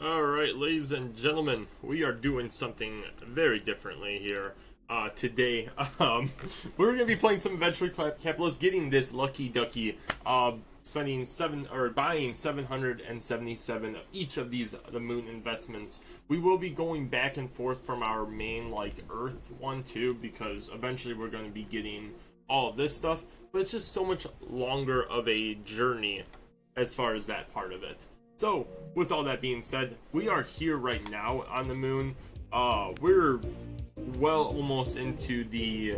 Alright, ladies and gentlemen, we are doing something very differently here today. We're going to be playing some Venture Capitalist, getting this lucky ducky, buying 777 of each of these the moon investments. We will be going back and forth from our main Earth one too, because eventually we're going to be getting all of this stuff, but it's just so much longer of a journey as far as that part of it. So, with all that being said, we are here right now on the moon. We're well almost into the,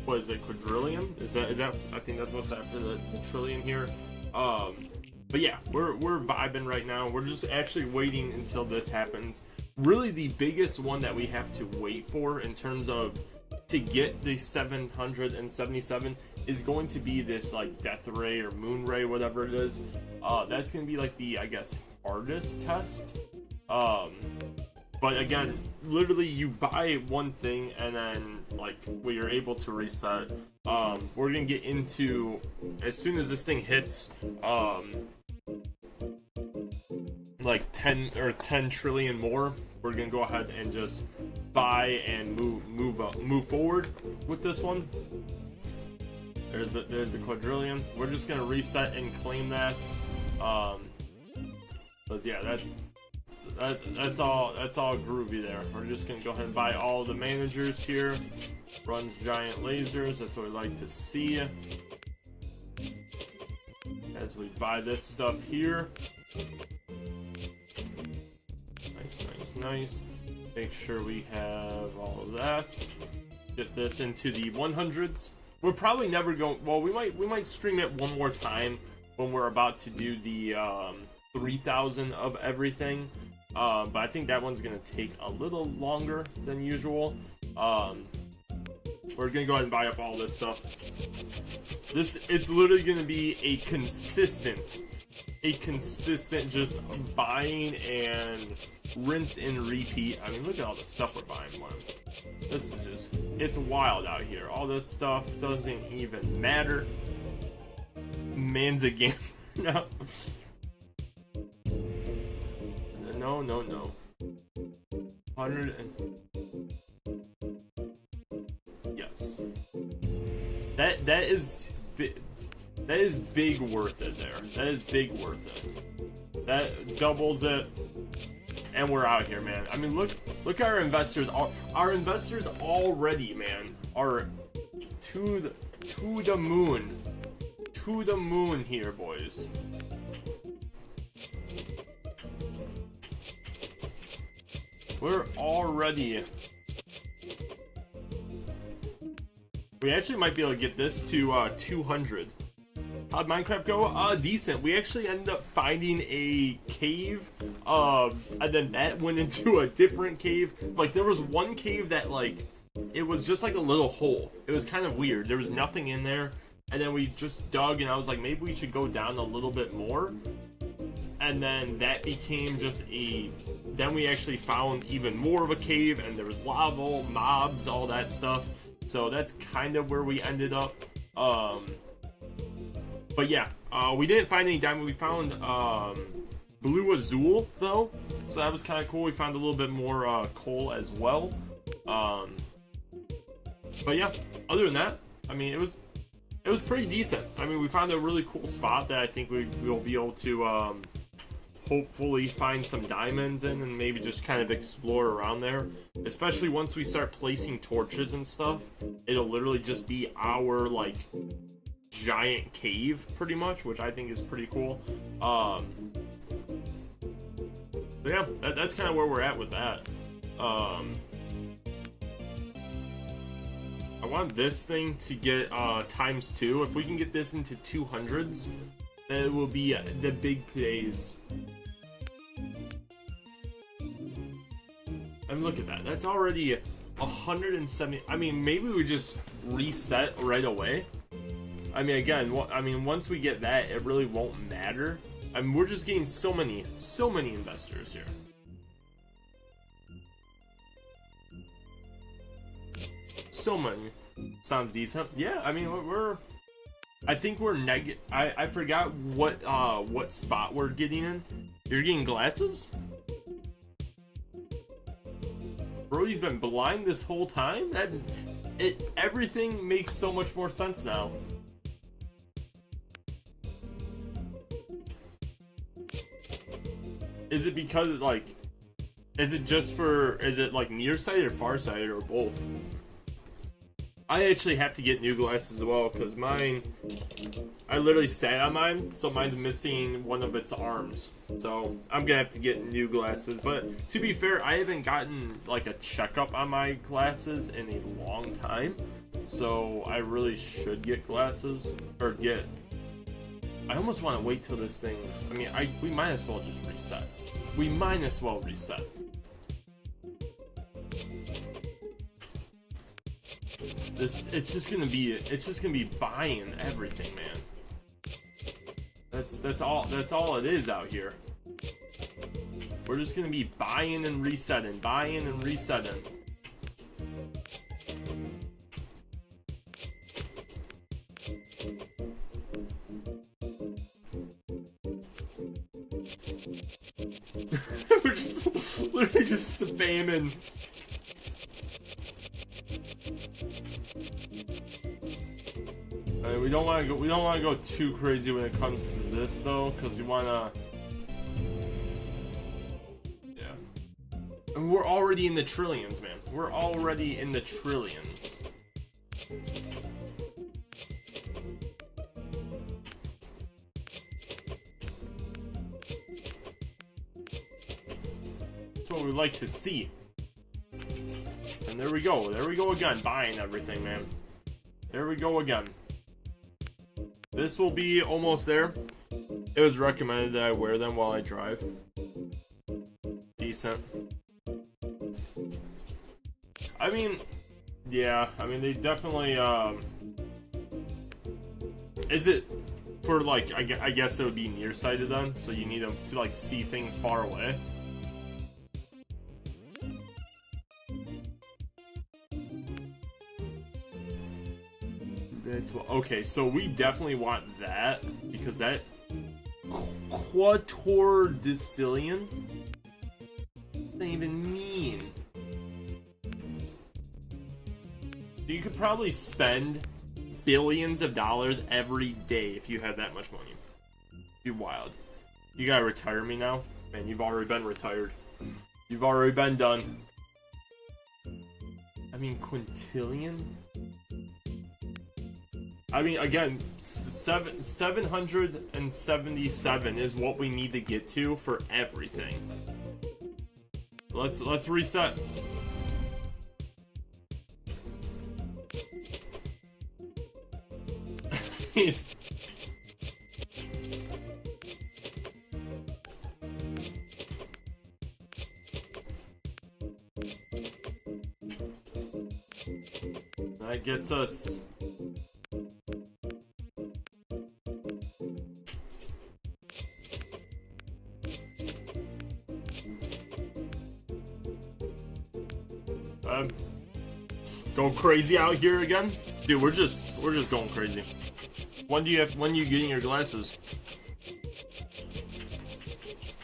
what is it, quadrillion? Is that, I think that's what's after the trillion here. But yeah, we're vibing right now. We're just actually waiting until this happens. Really, the biggest one that we have to wait for in terms of to get the 777 is going to be this death ray or moon ray, whatever it is. That's going to be the, I guess, hardest test. But again, literally you buy one thing and then we are able to reset. We're going to get into, as soon as this thing hits 10 trillion more, we're gonna go ahead and just buy and move forward with this one. There's the quadrillion. We're just gonna reset and claim that. But yeah, that's all groovy there. We're just gonna go ahead and buy all the managers here. Runs giant lasers. That's what we like to see. As we buy this stuff here. Nice. Make sure we have all of that. Get this into the 100s. We're probably never going. Well, we might stream it one more time when we're about to do the 3,000 of everything. But I think that one's gonna take a little longer than usual. We're gonna go ahead and buy up all this stuff. It's literally gonna be a consistent just buying and rinse and repeat. I mean, look at all the stuff we're buying. This is just, it's wild out here. All this stuff doesn't even matter. Man's a game. No. No. 100 and... Yes. That is big worth it there. That is big worth it. That doubles it. And we're out here, man. I mean, look at our investors. Our investors already, man, are to the moon. To the moon here, boys. We're already... We actually might be able to get this to 200. How'd Minecraft go? Decent. We actually ended up finding a cave, and then that went into a different cave. There was one cave that, it was just a little hole. It was kind of weird. There was nothing in there, and then we just dug, and I was like, maybe we should go down a little bit more. And then that became just then we actually found even more of a cave, and there was lava, mobs, all that stuff. So that's kind of where we ended up. But yeah, we didn't find any diamond. We found blue azul though, so that was kind of cool. We found a little bit more coal as well. But yeah, other than that, I mean, it was pretty decent. I mean, we found a really cool spot that I think we'll be able to hopefully find some diamonds in, and maybe just kind of explore around there. Especially once we start placing torches and stuff, it'll literally just be our giant cave pretty much, which I think is pretty cool. But yeah, that's kind of where we're at with that. I want this thing to get ×2. If we can get this into 200s, then it will be the big plays. And look at that, that's already 170. I mean, maybe we just reset right away. I mean, again, once we get that, it really won't matter. I mean, we're just getting so many investors here. So many. Sounds decent. Yeah, I mean, I think we're I forgot what spot we're getting in. You're getting glasses? Brody's been blind this whole time? Everything makes so much more sense now. Is it because, like, is it like nearsighted or farsighted or both? I actually have to get new glasses as well, because mine, I literally sat on mine, so mine's missing one of its arms. So I'm gonna have to get new glasses. But to be fair, I haven't gotten like a checkup on my glasses in a long time, so I really should get glasses, or get. I almost want to wait till this thing's. I mean, we might as well just reset. We might as well reset. It's just gonna be buying everything, man. That's all it is out here. We're just gonna be buying and resetting, buying and resetting. We're just literally just spamming. We don't want to go too crazy when it comes to this though, because we want to. Yeah. And we're already in the trillions, man. We're already in the trillions. That's what we like to see. And there we go. There we go again, buying everything, man. There we go again. This will be almost there. It was recommended that I wear them while I drive. Decent. I mean, yeah, I mean, they definitely, is it for, like, I guess it would be nearsighted then, so you need them to, like, see things far away? Okay, so we definitely want that, because that quatordicillion doesn't even mean. You could probably spend billions of dollars every day if you had that much money. Be wild. You gotta retire me now? Man, you've already been retired. You've already been done. I mean, quintillion? I mean, again, 777 is what we need to get to for everything. Let's reset. That gets us. Going crazy out here again, dude. We're just going crazy. When are you getting your glasses?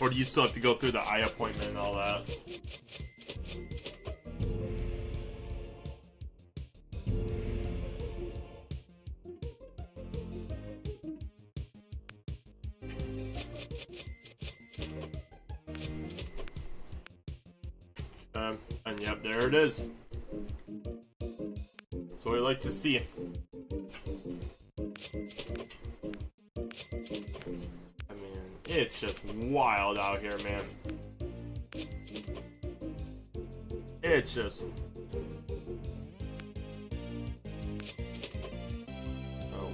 Or do you still have to go through the eye appointment and all that? And yep, there it is. That's what I like to see. I mean, it's just wild out here, man. It's just...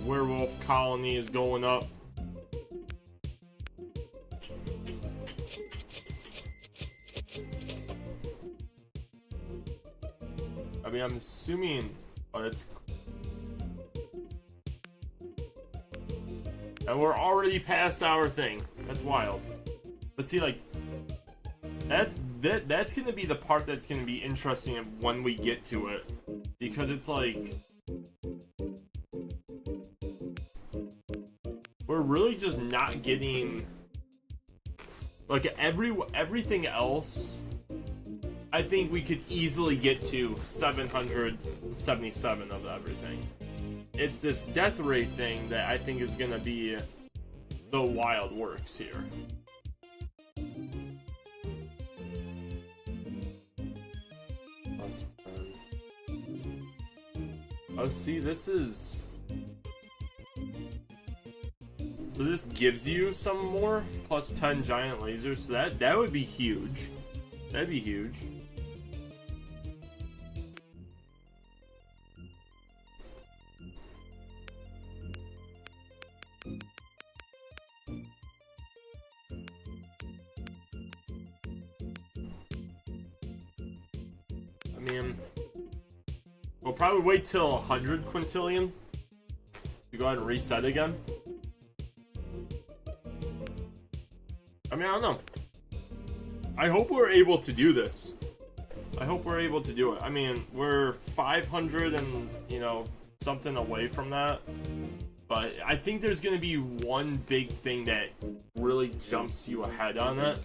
werewolf colony is going up. I mean, I'm assuming... Oh, that's... And we're already past our thing. That's wild. But see, like... That's gonna be the part that's gonna be interesting when we get to it. Because it's like... We're really just not getting... Like everything else, I think we could easily get to 777 of everything. It's this death rate thing that I think is gonna be the wild works here. Oh, see, this is... So this gives you some more, plus 10 giant lasers, so that would be huge. That'd be huge. I mean, we'll probably wait till 100 quintillion to go ahead and reset again. I mean, I don't know. I hope we're able to do this. I hope we're able to do it. I mean, we're 500 and, you know, something away from that. But I think there's going to be one big thing that really jumps you ahead on it.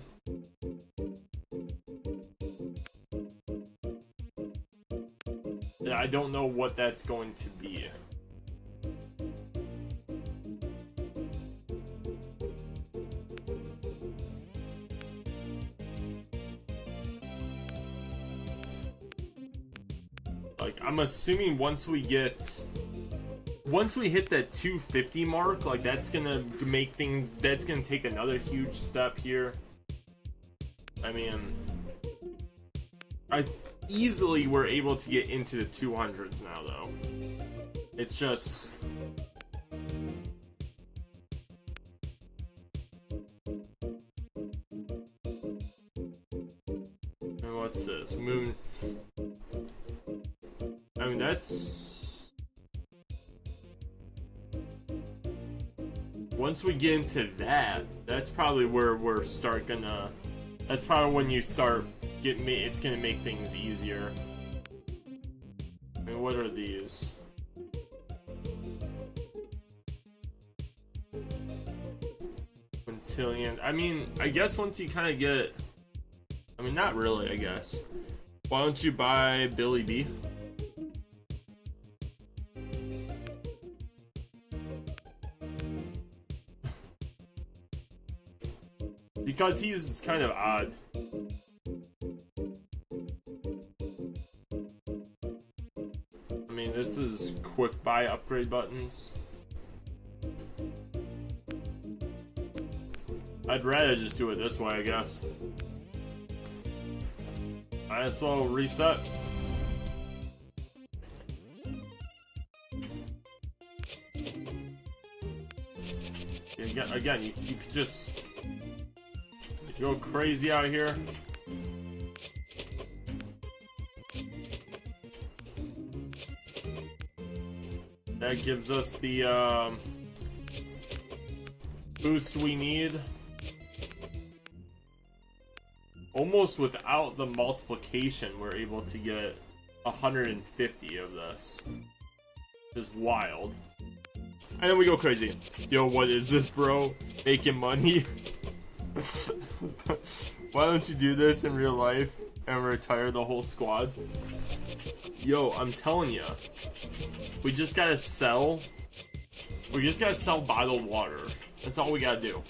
And I don't know what that's going to be. Like, I'm assuming once we hit that 250 mark, like, that's gonna make things, that's gonna take another huge step here. I mean, easily we're able to get into the 200s now, though. It's just... And what's this? Moon... I mean, that's... Once we get into that, that's probably where we're gonna... That's probably when you start getting... It's gonna make things easier. I mean, what are these? Quintillion. I mean, I guess once you kind of get... I mean, not really, I guess. Why don't you buy Billy B? Because he's kind of odd. I mean, this is quick buy upgrade buttons. I'd rather just do it this way, I guess. Might as well reset. Again, you could just go crazy out here. That gives us the boost we need. Almost without the multiplication, we're able to get 150 of this. Just wild. And then we go crazy. Yo, what is this, bro? Making money? Why don't you do this in real life and retire the whole squad? Yo, I'm telling ya, we just gotta sell. We just gotta sell bottled water. That's all we gotta do.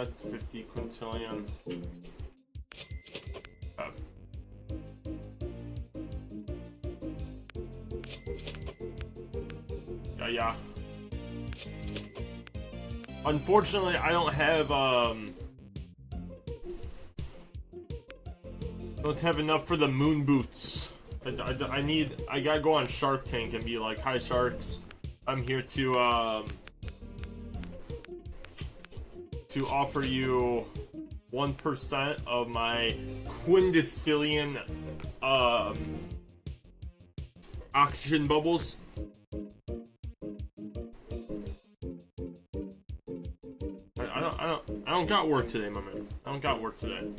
It's 50 quintillion. Yeah. Unfortunately, I don't have don't have enough for the moon boots. I gotta go on Shark Tank and be like, "Hi sharks, I'm here to offer you 1% of my quintillion oxygen bubbles." I don't got work today, my man. I don't got work today.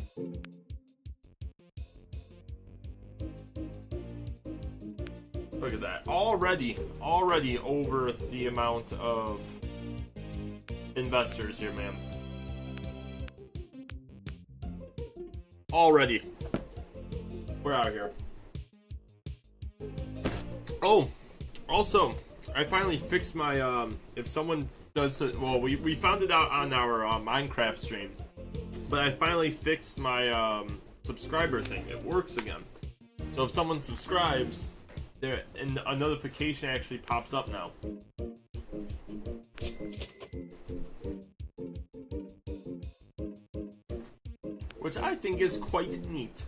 Look at that. Already over the amount of investors here, man. Already. We're out here. Oh, also, I finally fixed my, if someone does, well, we found it out on our Minecraft stream, but I finally fixed my subscriber thing. It works again. So if someone subscribes, there and a notification actually pops up now. Which I think is quite neat.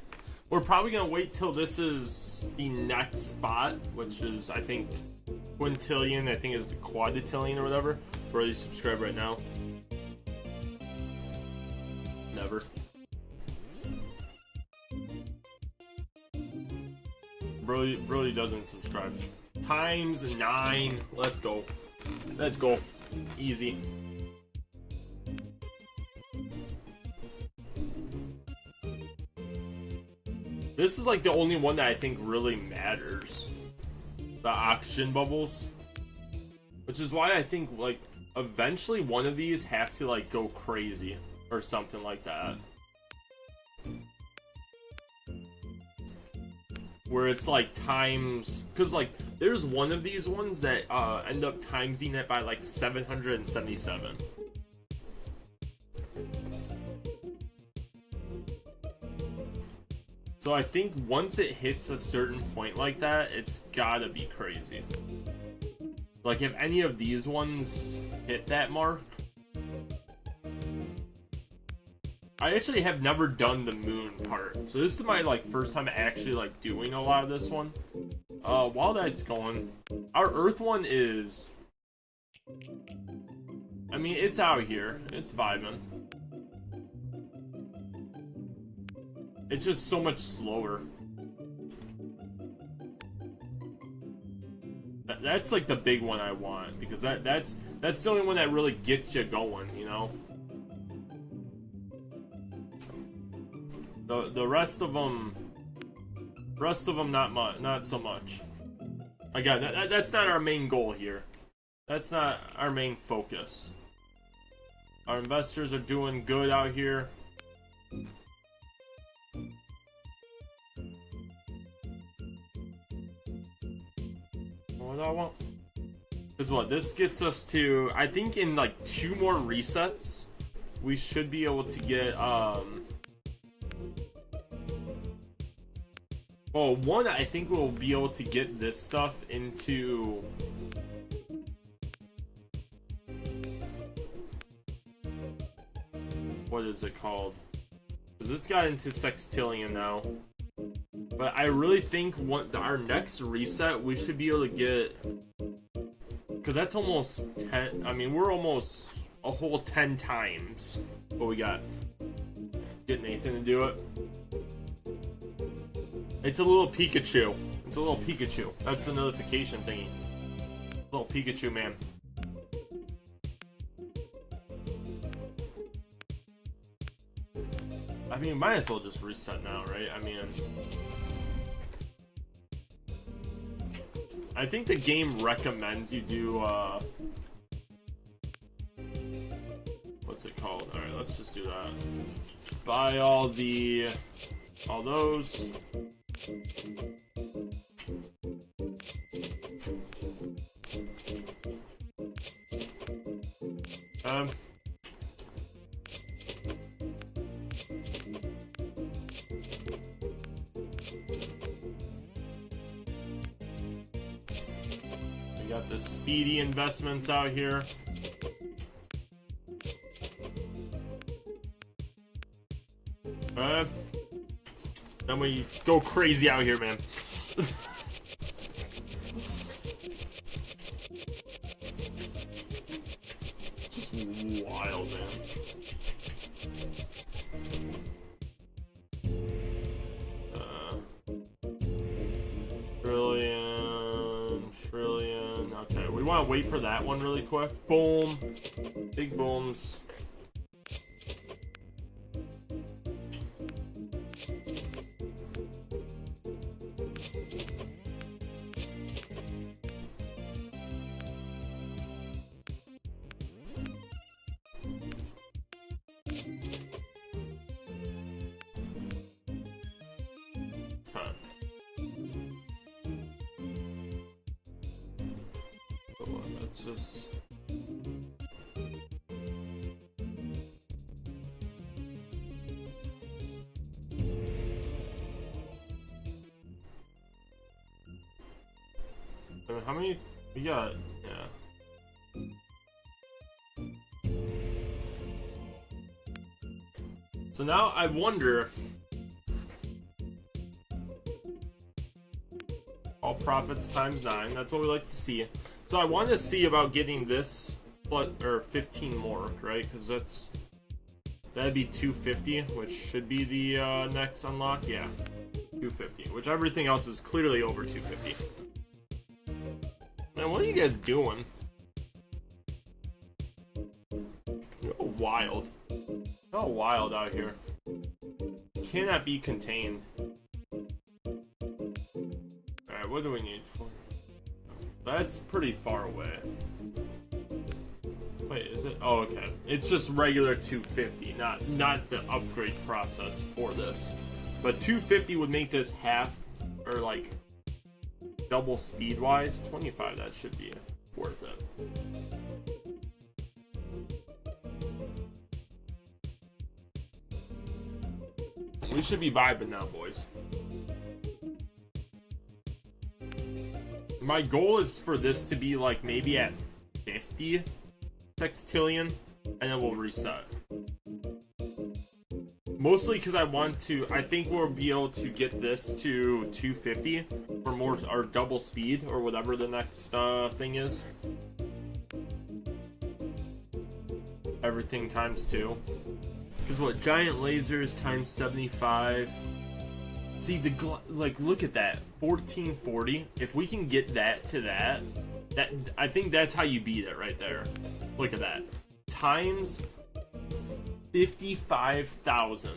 We're probably gonna wait till this is the next spot, which is, I think, quintillion, I think is the quadrillion or whatever. For you subscribe right now. Never. Really doesn't subscribe. Times 9. Let's go. Let's go. Easy. This is like the only one that I think really matters. The oxygen bubbles. Which is why I think like eventually one of these have to like go crazy or something like that. Where it's like times, because like there's one of these ones that end up timesing it by like 777. So I think once it hits a certain point like that, it's gotta be crazy. Like if any of these ones hit that mark. I actually have never done the moon part, so this is my like first time actually like doing a lot of this one. While that's going, our Earth one is, I mean, it's out here, it's vibing. It's just so much slower. That's like the big one I want, because that's the only one that really gets you going, you know. The rest of them not so much. Again, that's not our main goal here. That's not our main focus. Our investors are doing good out here. What do I want? Because what, this gets us to, I think in like 2 more resets, we should be able to get, well, one, I think we'll be able to get this stuff into... What is it called? Because this got into sextillion now. But I really think our next reset, we should be able to get... Because that's almost 10... I mean, we're almost a whole 10 times what we got. Get Nathan to do it. It's a little Pikachu. It's a little Pikachu. That's the notification thingy. Little Pikachu, man. I mean, might as well just reset now, right? I mean... I think the game recommends you do, what's it called? Alright, let's just do that. Buy all those. We got the speedy investments out here. Then we go crazy out here, man. Just wild, man. Trillion. Okay, we want to wait for that one really quick. Boom. Big booms. let's just... How many we got? Yeah. So now I wonder, all profits times 9. That's what we like to see. So I want to see about getting this, or 15 more, right? Because that'd be 250, which should be the next unlock. Yeah, 250. Which everything else is clearly over 250. Man, what are you guys doing? You're wild. Oh, wild out here. Cannot be contained. Alright, what do we need for? That's pretty far away. Wait, is it? Oh, okay. It's just regular 250, not the upgrade process for this. But 250 would make this half, or like double speed wise. 25, that should be worth it. We should be vibing now, boys. My goal is for this to be like maybe at 50 sextillion, and then we'll reset. Mostly because I think we'll be able to get this to 250 for more, or double speed, or whatever the next thing is. Everything times 2. Because what, giant lasers times 75. See, like, look at that, 1440. If we can get that to that, I think that's how you beat it right there. Look at that. Times 55,000.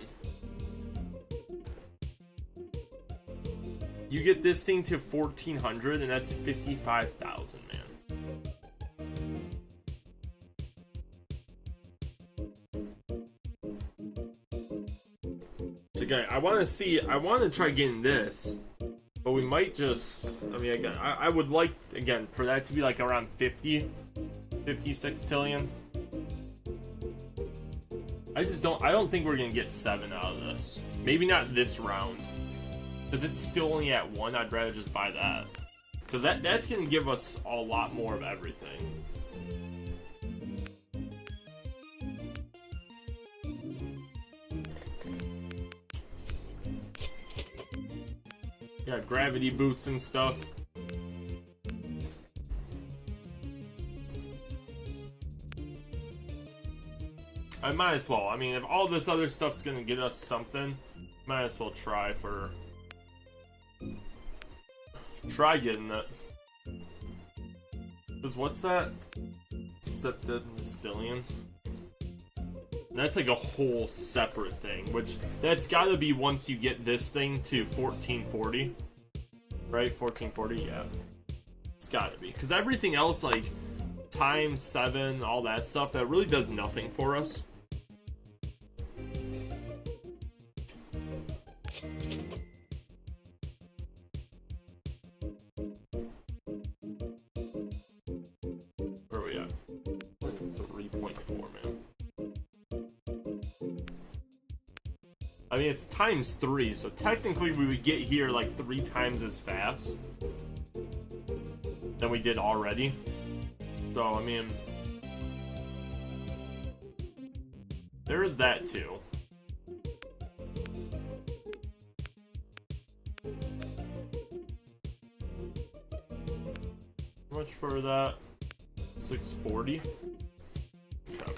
You get this thing to 1400, and that's 55,000, man. So again, I want to try getting this, but we might just, I mean, again, I would like, again, for that to be like around 50 sextillion. I don't think we're gonna get 7 out of this. Maybe not this round, because it's still only at 1. I'd rather just buy that, because that's gonna give us a lot more of everything. Yeah, gravity boots and stuff. I might as well. I mean, if all this other stuff's gonna get us something, might as well try getting it. Because what's that? Septillion. That's like a whole separate thing, which that's gotta be once you get this thing to 1440. Right? 1440, yeah. It's gotta be. Because everything else, like times 7, all that stuff, that really does nothing for us. Where are we at? 3.4, man. I mean, it's times 3, so technically we would get here like 3 times as fast than we did already. So, I mean, there is that too. How much for that? 640? Okay.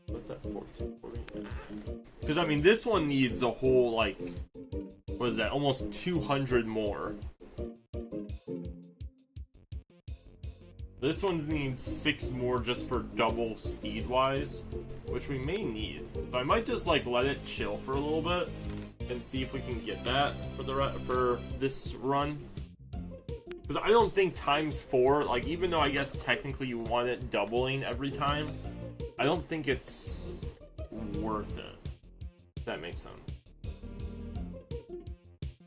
What's that, 1440? Because, I mean, this one needs a whole, like, what is that, almost 200 more. This one needs 6 more just for double speed-wise, which we may need. But I might just, like, let it chill for a little bit and see if we can get that for this run. Because I don't think times 4, like, even though I guess technically you want it doubling every time, I don't think it's worth it. That makes sense.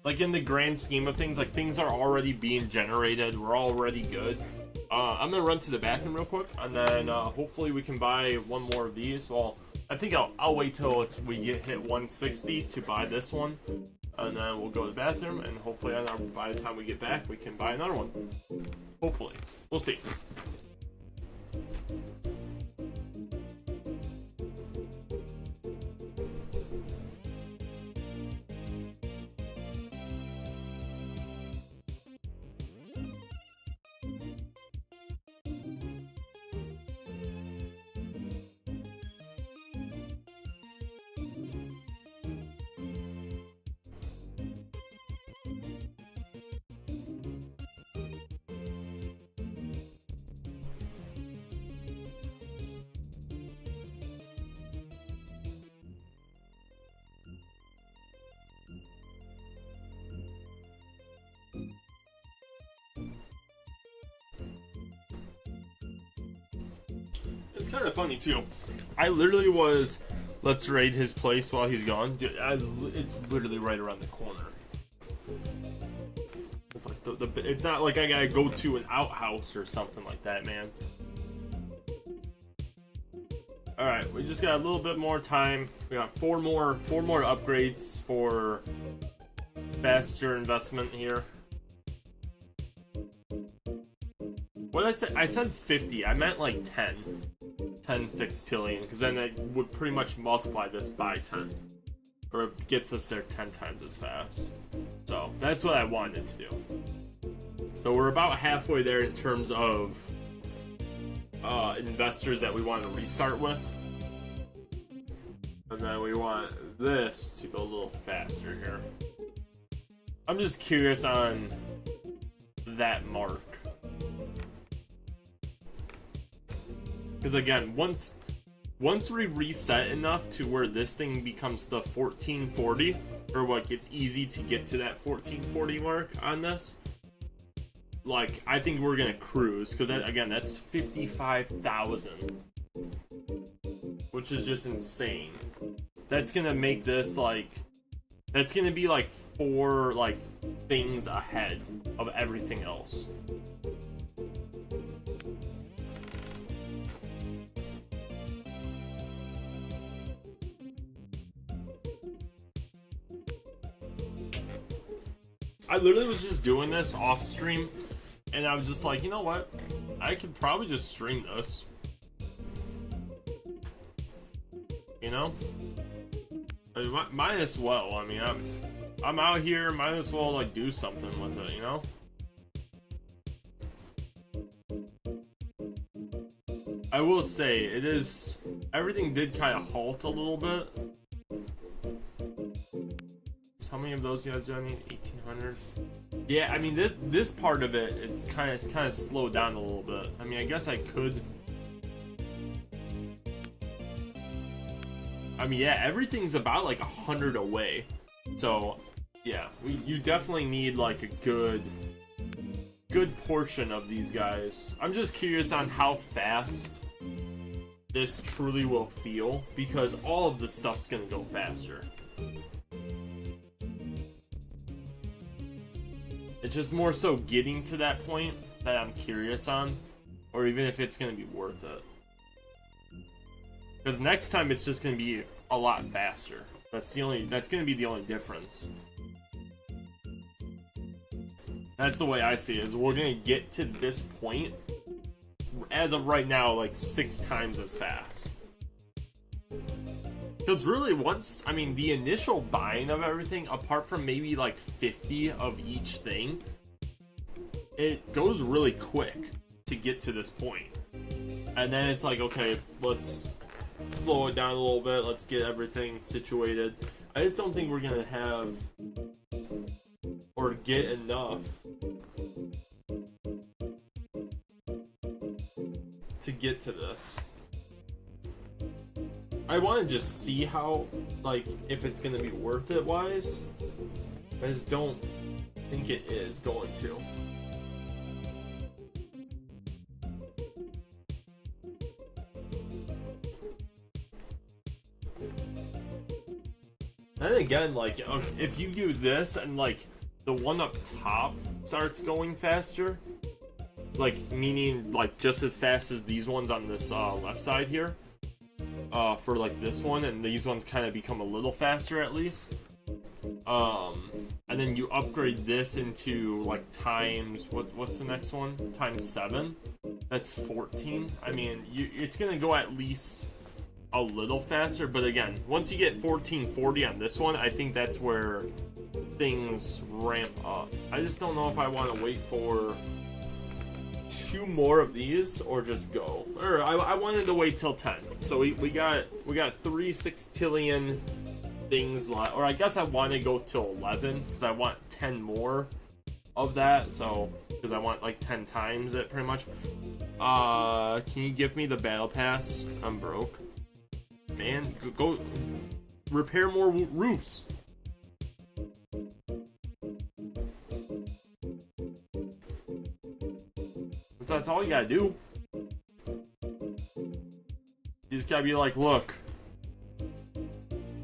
Like, in the grand scheme of things, like, things are already being generated. We're already good. I'm gonna run to the bathroom real quick, and then hopefully we can buy one more of these. Well, I think I'll wait till we get hit 160 to buy this one, and then we'll go to the bathroom, and hopefully by the time we get back, we can buy another one. Hopefully. We'll see. It's kind of funny too. I literally was, let's raid his place while he's gone. Dude, it's literally right around the corner. It's like it's not like I gotta go to an outhouse or something like that, man. All right, we just got a little bit more time. We got four more upgrades for faster investment here. What did I say? I said 50. I meant like 10 sextillion, because then it would pretty much multiply this by 10, or it gets us there 10 times as fast. So that's what I wanted to do. So we're about halfway there in terms of investors that we want to restart with, and then we want this to go a little faster here. I'm just curious on that mark. Because again, once we reset enough to where this thing becomes the 1440, or what gets easy to get to that 1440 mark on this, like, I think we're gonna cruise. Because again, that's 55,000, which is just insane. That's gonna make this like, that's gonna be like 4 like things ahead of everything else. I literally was just doing this off stream, and I was just like, you know what? I could probably just stream this. You know? I mean, might as well. I mean, I'm out here, might as well like do something with it, you know? I will say, everything did kind of halt a little bit. How many of those guys do I need? 1,800. Yeah, I mean this part of it, it's kind of slowed down a little bit. I mean, I guess I could. I mean, yeah, everything's about like 100 away. So, yeah, you definitely need like a good portion of these guys. I'm just curious on how fast this truly will feel, because all of this stuff's gonna go faster. It's just more so getting to that point that I'm curious on, or even if it's gonna be worth it. Because next time it's just gonna be a lot faster. That's gonna be the only difference. That's the way I see it, is we're gonna get to this point, as of right now, like 6 times as fast. Because really, I mean, the initial buying of everything, apart from maybe like 50 of each thing, it goes really quick to get to this point. And then it's like, okay, let's slow it down a little bit, let's get everything situated. I just don't think we're gonna have, or get enough to get to this. I want to just see how, like, if it's going to be worth it wise. I just don't think it is going to. Then again, like, if you do this and, like, the one up top starts going faster, like, meaning, like, just as fast as these ones on this left side here, for, like, this one, and these ones kind of become a little faster at least, and then you upgrade this into, like, times, what's the next one? Times 7? That's 14. I mean, it's gonna go at least a little faster, but again, once you get 1440 on this one, I think that's where things ramp up. I just don't know if I want to wait for 2 more of these or just go. Or I wanted to wait till 10. So we got 3 sextillion things left, or I guess I want to go till 11 because I want 10 more of that. So because I want like 10 times it pretty much. Can you give me the battle pass? I'm broke. Man, go repair more roofs. That's all you gotta do. You just gotta be like, look.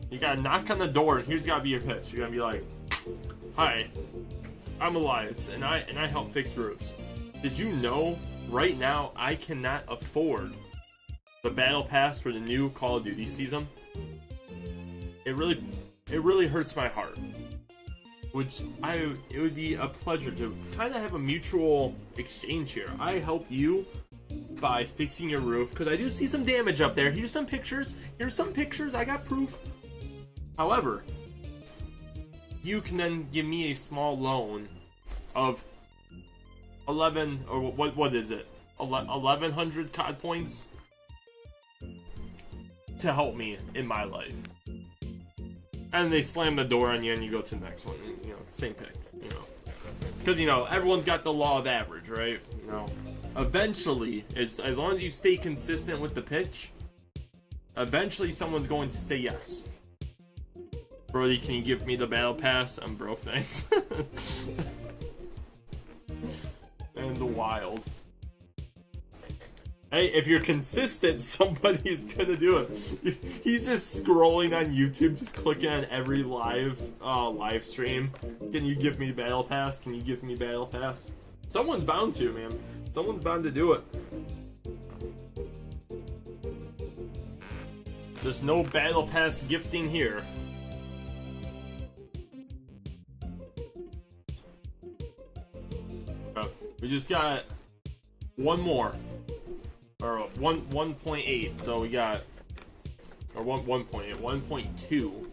You gotta knock on the door, and here's gotta be your pitch. You gotta be like, hi, I'm Elias, and I help fix roofs. Did you know right now I cannot afford the battle pass for the new Call of Duty season? It really hurts my heart. It would be a pleasure to kind of have a mutual exchange here. I help you by fixing your roof because I do see some damage up there. Here's some pictures. I got proof. However, you can then give me a small loan of 11 or what is it? 1100 COD points to help me in my life. And they slam the door on you and you go to the next one. You know, same pick, you know. Because, you know, everyone's got the law of average, right? You know, eventually, as long as you stay consistent with the pitch, eventually someone's going to say yes. Brody, can you give me the battle pass? I'm broke, thanks. And the wild. Hey, if you're consistent, somebody is gonna do it. He's just scrolling on YouTube, just clicking on every live stream. Can you give me battle pass? Can you give me battle pass? Someone's bound to, man. Someone's bound to do it. There's no battle pass gifting here. We just got one more. Or 1.8, so we got, or 1.8, 1.2.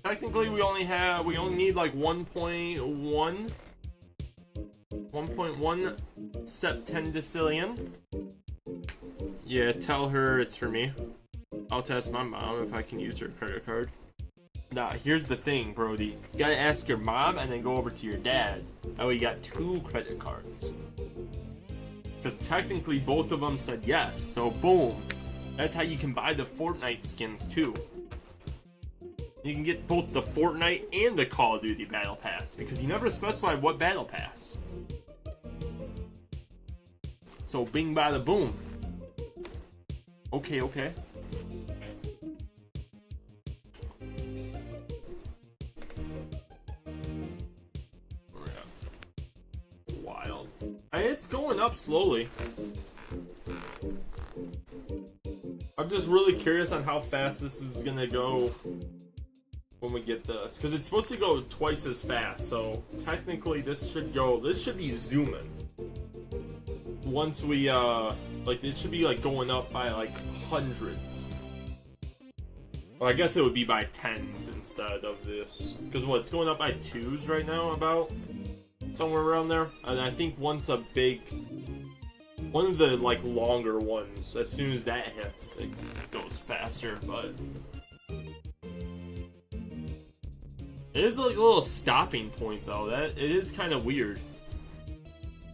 Technically, we only need like 1.1 septendecillion. Yeah, tell her it's for me. I'll test my mom if I can use her credit card. Nah, here's the thing, Brody. You gotta ask your mom and then go over to your dad. That way you got 2 credit cards. Because technically both of them said yes, so boom. That's how you can buy the Fortnite skins too. You can get both the Fortnite and the Call of Duty Battle Pass, because you never specified what Battle Pass. So bing bada boom. Okay. Wild. It's going up slowly. I'm just really curious on how fast this is gonna go when we get this, because it's supposed to go twice as fast, so technically this should be zooming. Once we like, it should be like going up by like hundreds. Well, I guess it would be by tens instead of this, because it's going up by 2s right now, about somewhere around there. And I think once a big one of the like longer ones, as soon as that hits, it goes faster. But it is like a little stopping point though. That it is kind of weird.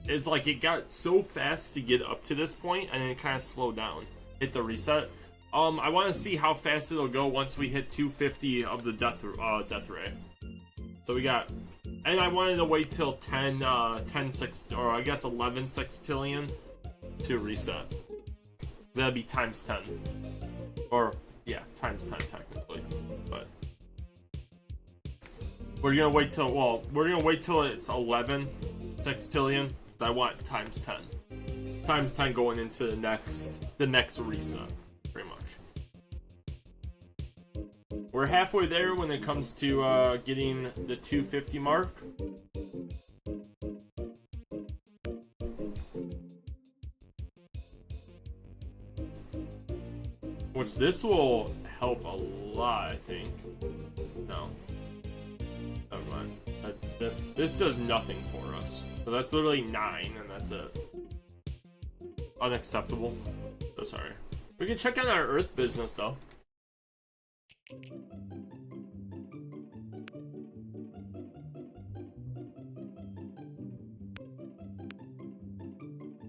It's like it got so fast to get up to this point, and then it kind of slowed down. Hit the reset. I want to see how fast it'll go once we hit 250 of the death ray. So we got, and I wanted to wait till 10 six, or I guess 11 sextillion to reset. That'd be times 10. Or, yeah, times 10 technically. But we're gonna wait till, well, we're gonna wait till it's 11 sextillion. I want times 10. Times 10 going into the next reset, pretty much. We're halfway there when it comes to getting the 250 mark. Which this will help a lot, I think. No. Never mind. This does nothing for us. So that's literally 9, and that's it. Unacceptable. So sorry. We can check on our Earth business, though.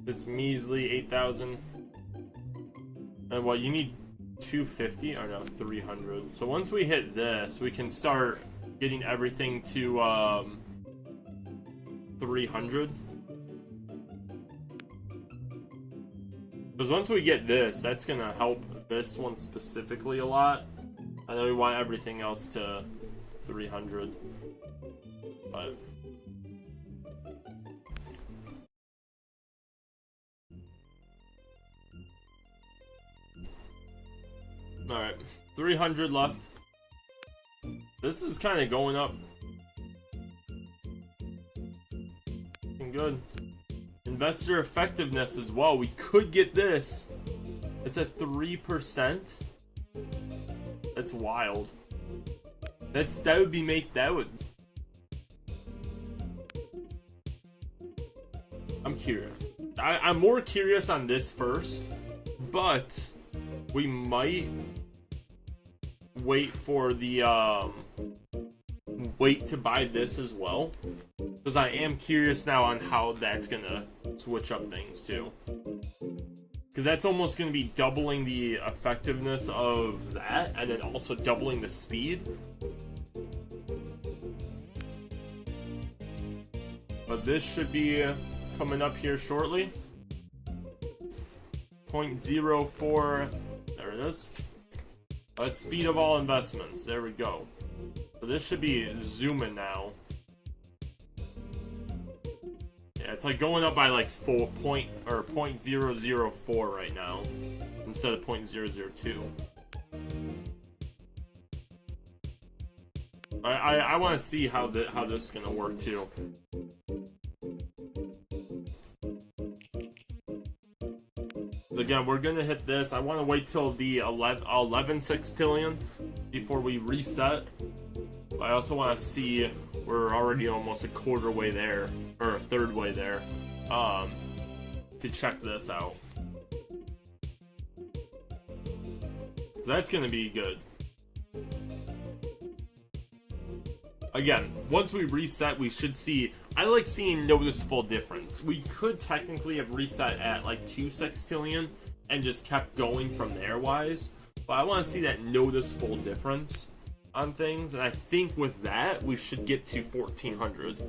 It's measly 8,000. And what, you need 250 or no, 300. So once we hit this, we can start getting everything to 300. Because once we get this, that's gonna help this one specifically a lot. And then we want everything else to 300. But alright, 300 left. This is kind of going up. Good. Investor effectiveness as well. We could get this. It's at 3%. That's wild. That would be I'm curious. I'm more curious on this first, but we might wait for the wait to buy this as well, because I am curious now on how that's gonna switch up things too, because that's almost gonna be doubling the effectiveness of that and then also doubling the speed. But this should be coming up here shortly. 0.04, there it is. That's speed of all investments. There we go. So this should be zooming now. Yeah, it's like going up by like 0.004 right now instead of 0.002. I want to see how this is gonna work too. So again, we're gonna hit this. I want to wait till the 11 sextillion before we reset. But I also want to see, we're already almost a quarter way there, or a third way there, to check this out. That's gonna be good. Again, once we reset, we should see, I like seeing noticeable difference. We could technically have reset at like 2 sextillion and just kept going from there wise, but I want to see that noticeable difference on things, and I think with that, we should get to 1400.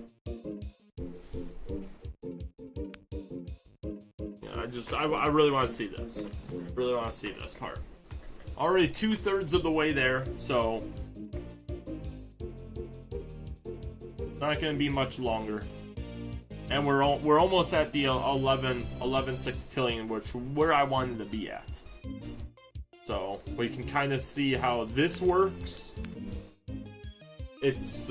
Yeah, I really want to see this. Really want to see this part. Already 2/3 of the way there, so not going to be much longer, and we're almost at the 11 sextillion, which where I wanted to be at. So we can kind of see how this works. It's,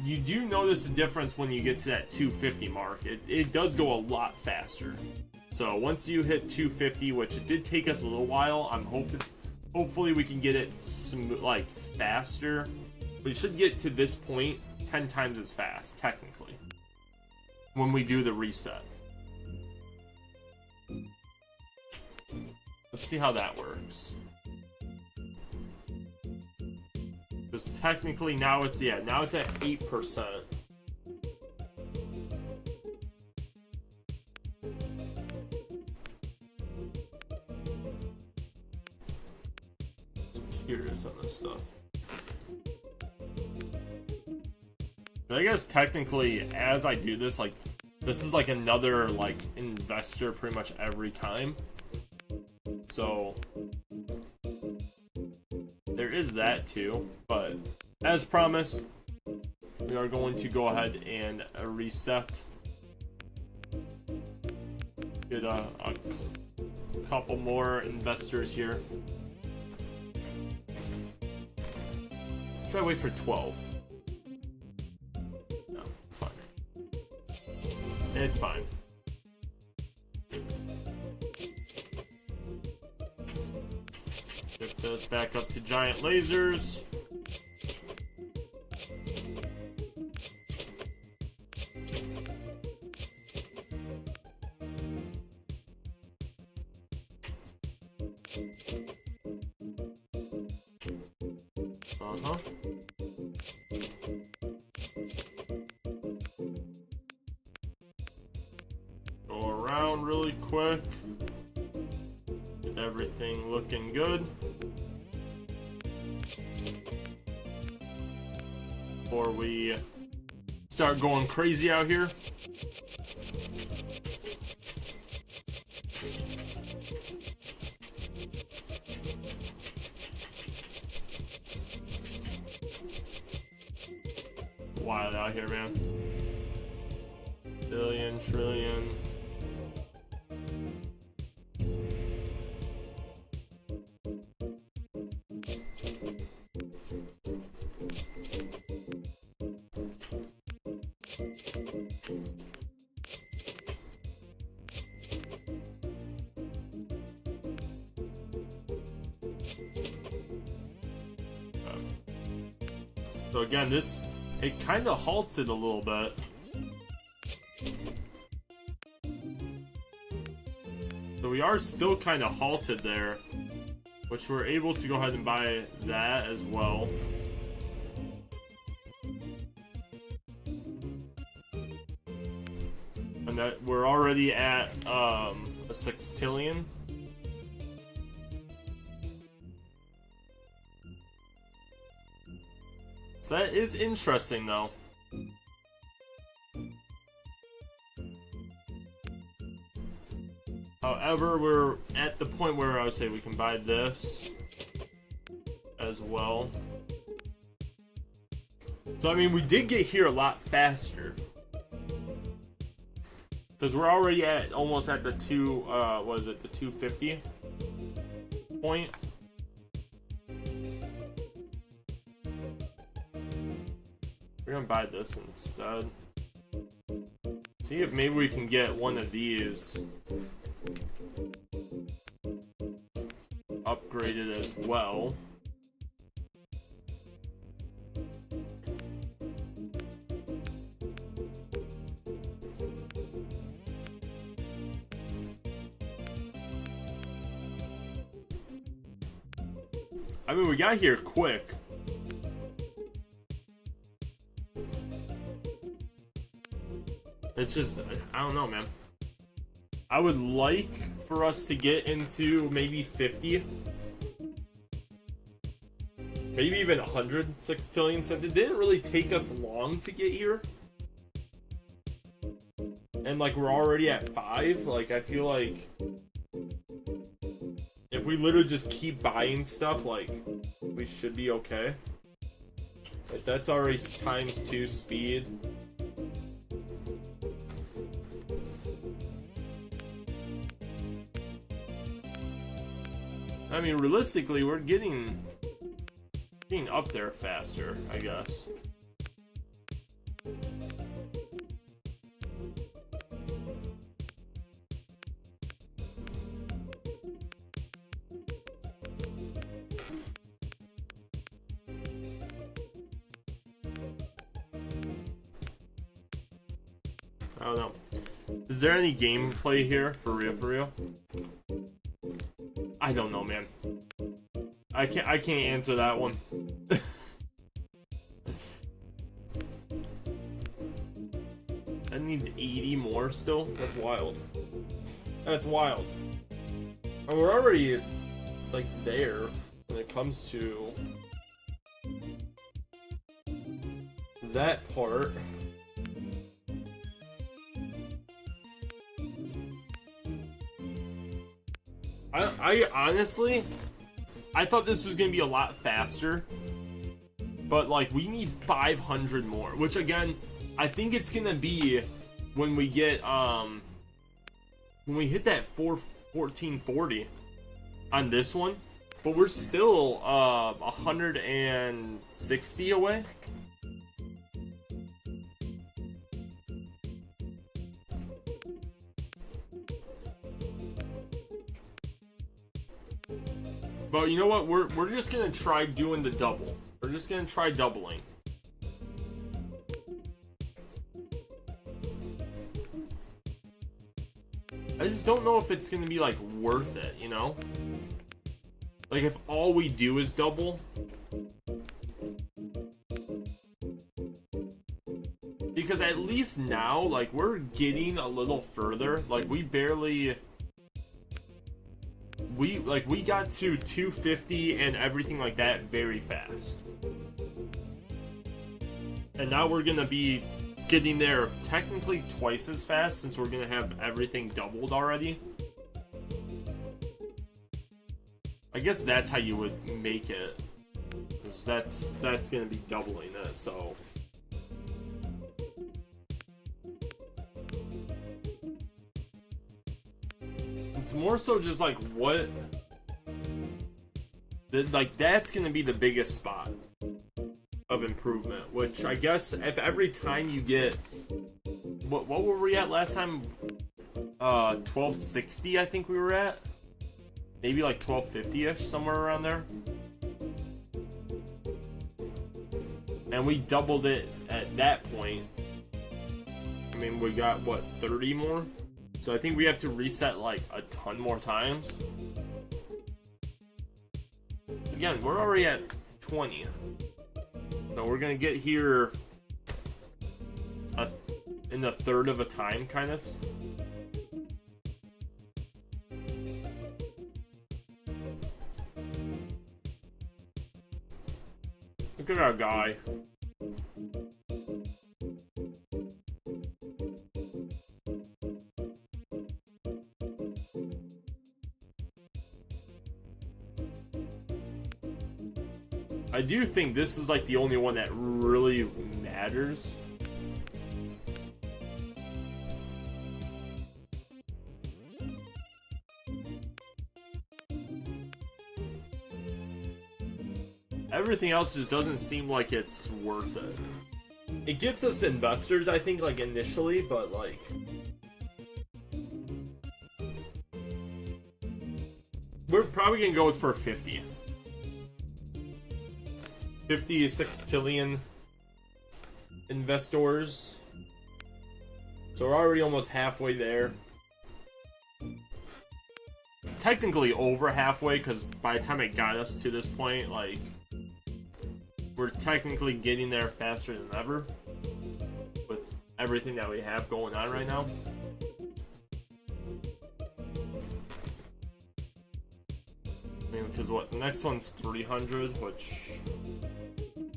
you do notice the difference when you get to that 250 mark. It does go a lot faster. So once you hit 250, which it did take us a little while, I'm hopefully we can get it like faster. We should get to this point 10 times as fast, technically, when we do the reset. Let's see how that works. Because technically now it's, yeah, now it's at 8%. Curious on this stuff. I guess technically, as I do this, like, this is like another like investor pretty much every time. So there is that too. But as promised, we are going to go ahead and reset. Get a couple more investors here. Try to wait for 12. No, it's fine. It's fine. Shift those back up to giant lasers. Go around really quick. Get everything looking good. Before we start going crazy out here. Wild out here, man. Billion, trillion. So again, it kind of halts it a little bit. So we are still kind of halted there, which we're able to go ahead and buy that as well. And that we're already at a sextillion. So that is interesting, though. However, we're at the point where I would say we can buy this as well. So, I mean, we did get here a lot faster. Because we're already at almost at the the 250 point. We're gonna buy this instead. See if maybe we can get one of these upgraded as well. I mean, we got here quick. It's just, I don't know, man. I would like for us to get into maybe 50. Maybe even 100 sextillion, since it didn't really take us long to get here. And, like, we're already at 5. Like, I feel like if we literally just keep buying stuff, like, we should be okay. Like, that's already times 2 speed. I mean, realistically, we're getting up there faster, I guess. I don't know. Is there any gameplay here? For real? I don't know, man. I can't answer that one. That needs 80 more still? That's wild. That's wild. And we're already, like, there when it comes to that part. I honestly, I thought this was gonna be a lot faster, but like we need 500 more, which again, I think it's gonna be when we get when we hit that 1440 on this one, but we're still 160 away. But you know what? We're just gonna try doing the double. We're just gonna try doubling. I just don't know if it's gonna be like worth it, you know? Like if all we do is double. Because at least now, like we're getting a little further. Like we barely we got to 250 and everything like that very fast. And now we're gonna be getting there technically twice as fast since we're gonna have everything doubled already. I guess that's how you would make it. 'Cause that's gonna be doubling it, so. It's more so just like what, like that's gonna be the biggest spot of improvement. Which I guess if every time you get, what were we at last time? 1260 I think we were at. Maybe like 1250-ish, somewhere around there. And we doubled it at that point. I mean, we got what, 30 more? So I think we have to reset like a ton more times. Again, we're already at 20. So we're gonna get here in a third of a time, kind of. Look at our guy. I do think this is like the only one that really matters. Everything else just doesn't seem like it's worth it. It gets us investors, I think, like initially, but like we're probably gonna go for 50. 50 sextillion investors. So we're already almost halfway there. Technically over halfway, because by the time it got us to this point, like, we're technically getting there faster than ever with everything that we have going on right now. I mean, because what, the next one's 300, which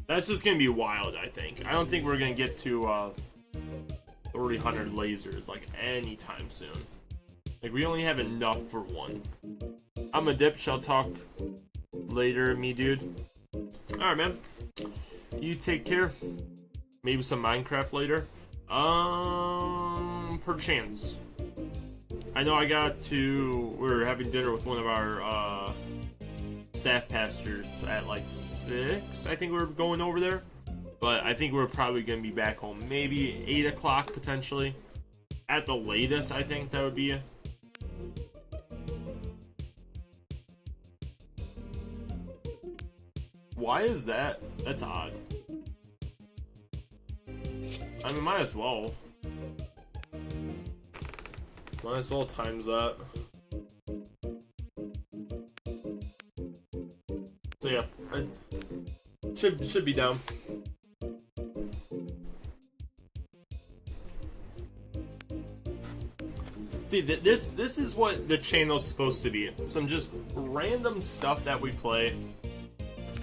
that's just gonna be wild, I think. I don't think we're gonna get to 300 lasers like anytime soon. Like, we only have enough for one. I'm a dip, shall talk later, me dude. Alright, man. You take care. Maybe some Minecraft later. Perchance. I know I got to, we're having dinner with one of our staff pastors at like 6. I think we're going over there. But I think we're probably going to be back home. Maybe 8 o'clock potentially. At the latest, I think that would be it. Why is that? That's odd. I mean, might as well. Might as well times that. So yeah, I should be down. See, this is what the channel's supposed to be. Some just random stuff that we play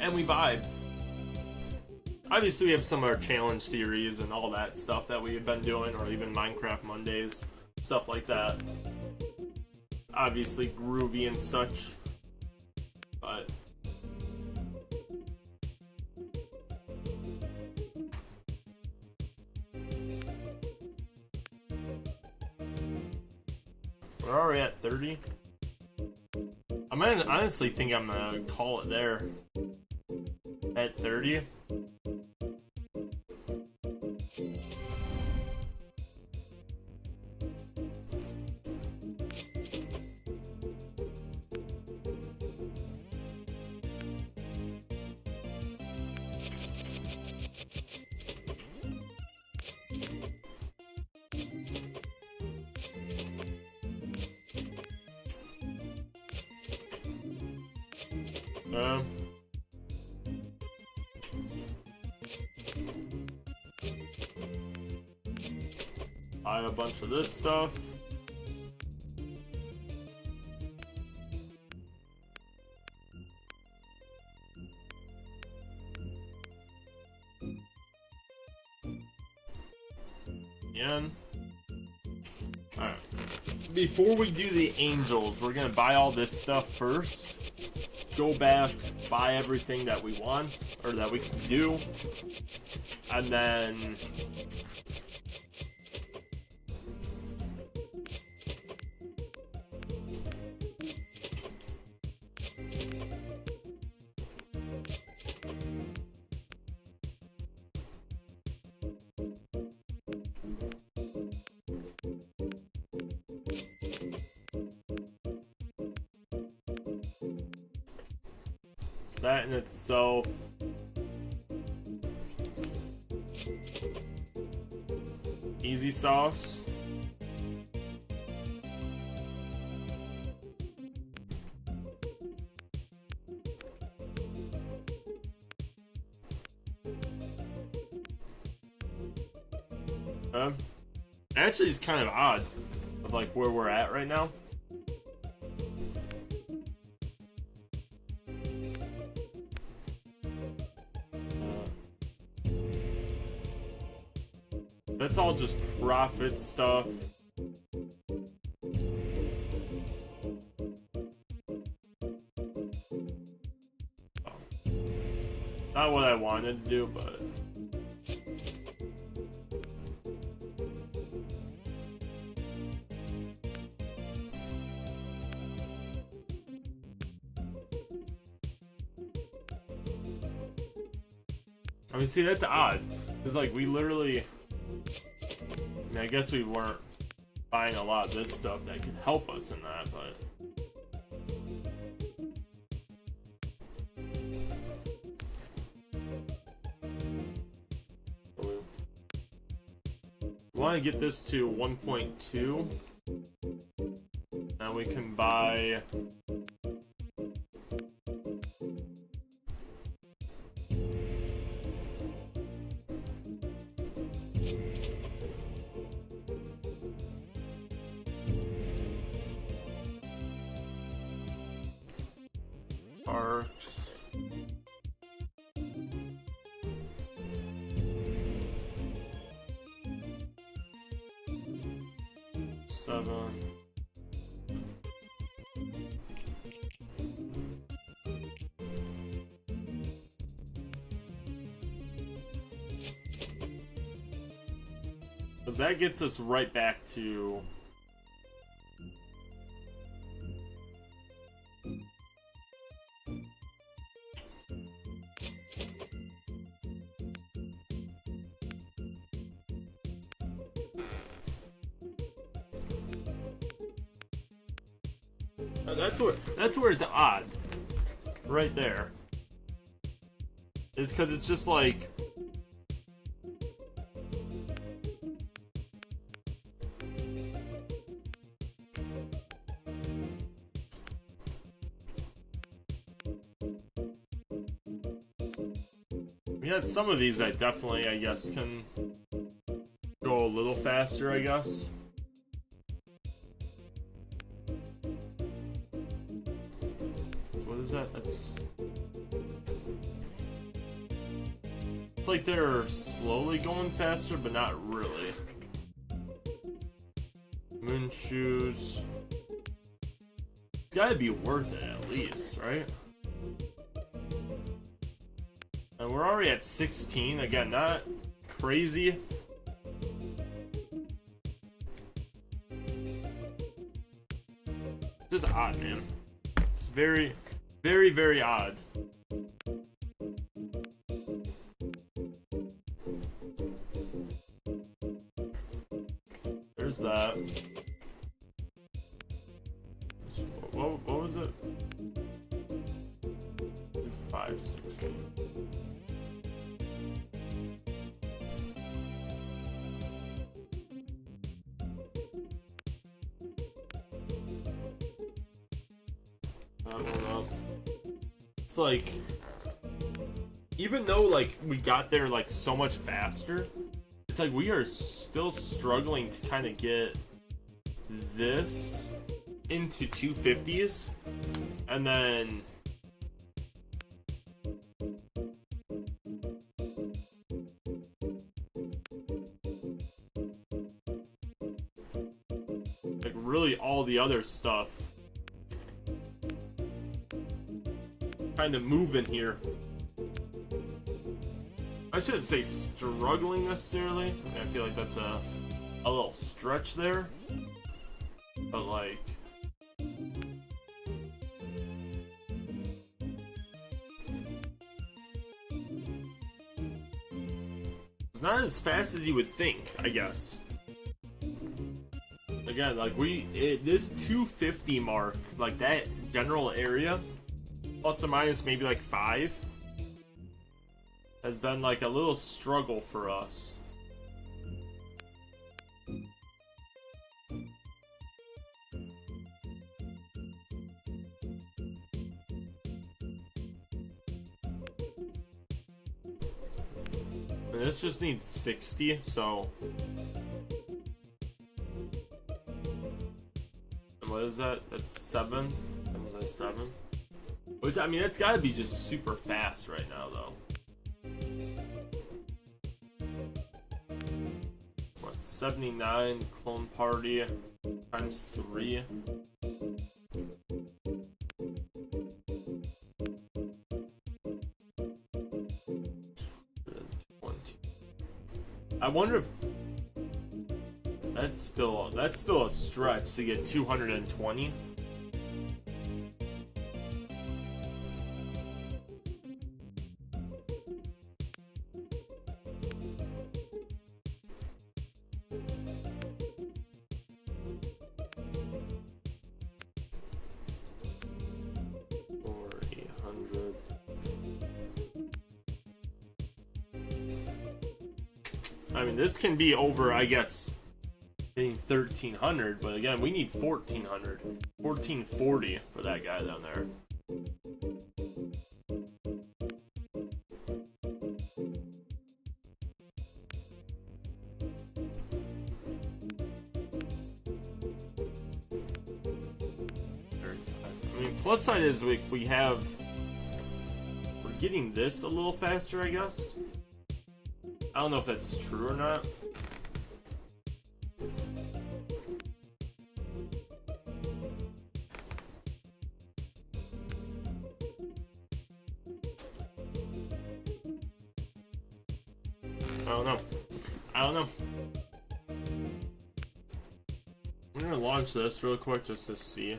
and we vibe. Obviously, we have some of our challenge series and all that stuff that we have been doing, or even Minecraft Mondays, stuff like that. obviously groovy and such, but we're already at 30. I might honestly think I'm gonna call it there at 30. Buy a bunch of this stuff. Again. Alright. Before we do the angels, we're gonna buy all this stuff first. Go back, buy everything that we want, or that we can do. And then that in itself easy sauce. Actually, it's kind of odd of like where we're at right now. That's all just profit stuff. Not what I wanted to do, but I mean, see, that's odd. It's like we literally, I mean, I guess we weren't buying a lot of this stuff that could help us in that, but we want to get this to 1.2. Now we can buy parks. Seven. Because that gets us right back to that's where it's odd. Right there. Is because it's just like we had some of these that definitely, I guess, can go a little faster, I guess. That's it's like they're slowly going faster, but not really. Moon shoes. gotta be worth it at least, right? And we're already at 16. Again, not crazy. Just odd, man. It's very, very, very odd. There's that. What was it? 560. I don't know. It's like, even though like we got there like so much faster, it's like we are still struggling to kind of get this into 250s, and then like really all the other stuff kind of moving here. I shouldn't say struggling necessarily. I feel like that's a little stretch there, but like it's not as fast as you would think, I guess. Again, like this 250 mark, like that general area, plus or minus maybe like 5, has been like a little struggle for us. And this just needs 60, so and what is that? That's 7. That was like 7. Which, I mean, it's gotta be just super fast right now, though. What, 79 clone party times 3? I wonder if that's still a stretch to get 220. I mean, this can be over, I guess, getting 1300, but again, we need 1400. 1440 for that guy down there. I mean, plus side is we're getting this a little faster, I guess. I don't know if that's true or not. I don't know. I'm gonna launch this real quick just to see.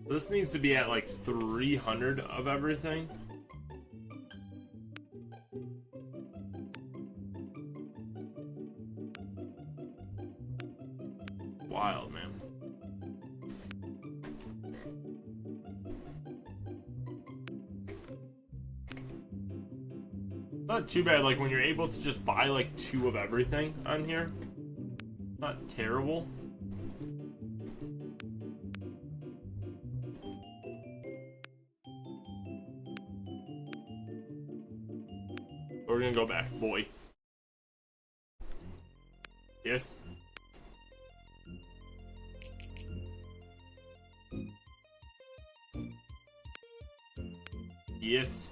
This needs to be at like 300 of everything. Wild, man. Not too bad, like when you're able to just buy like 2 of everything on here. Not terrible. We're gonna go back, boy. Yes. Yes.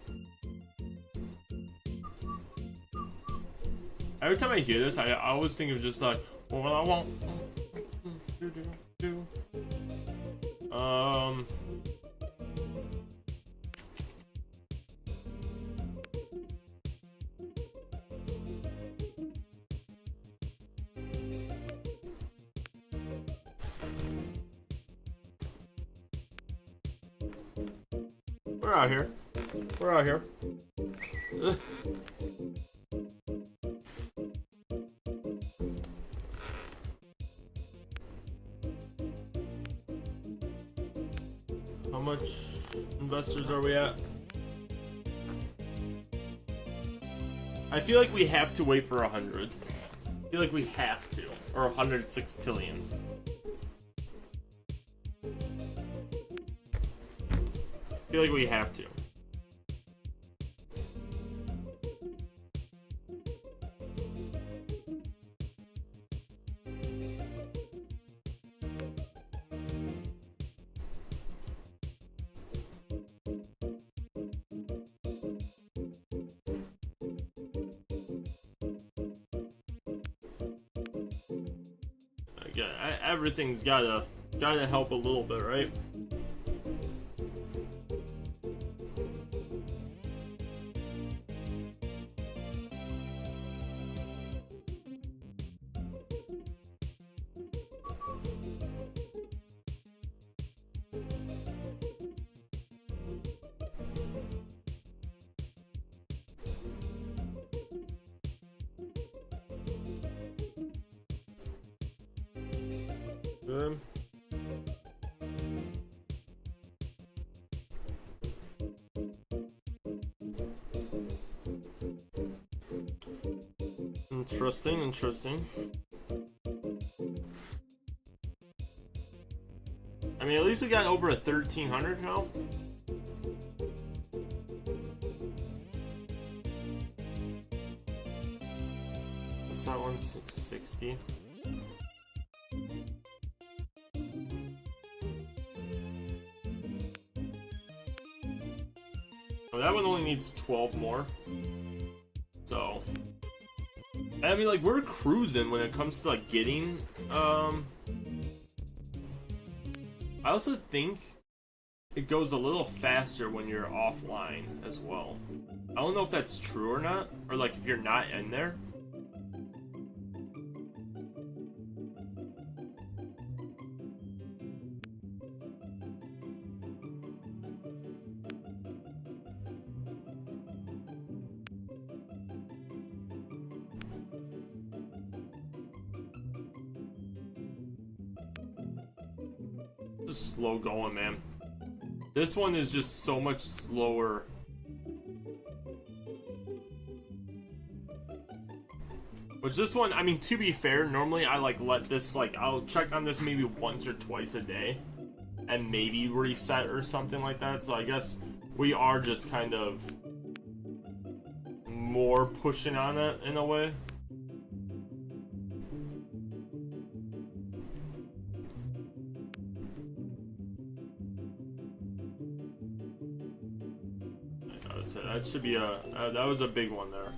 Every time I hear this, I always think of just like, well, I want. We're out here. We're out here. How much investors are we at? I feel like we have to wait for 100. I feel like we have to, or 106 tillion. I feel like we have to. Again, everything's gotta help a little bit, right? Good. Interesting, interesting. I mean, at least we got over a 1,300 now. What's that one? 660. Oh, that one only needs 12 more. So, I mean, like, we're cruising when it comes to like getting. I also think it goes a little faster when you're offline as well. I don't know if that's true or not, or like if you're not in there. Just slow going, man. This one is just so much slower. Which this one, I mean, to be fair, normally I like let this, like, I'll check on this maybe once or twice a day and maybe reset or something like that. So I guess we are just kind of more pushing on it in a way. That should be a that was a big one there.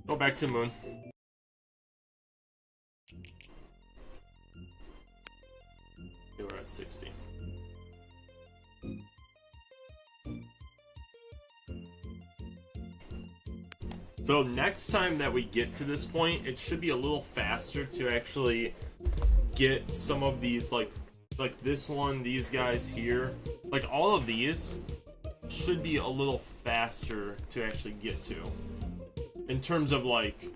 Go back to the moon. Okay, we're at 60. So next time that we get to this point, it should be a little faster to actually get some of these, like this one, these guys here, like all of these should be a little faster to actually get to. In terms of like,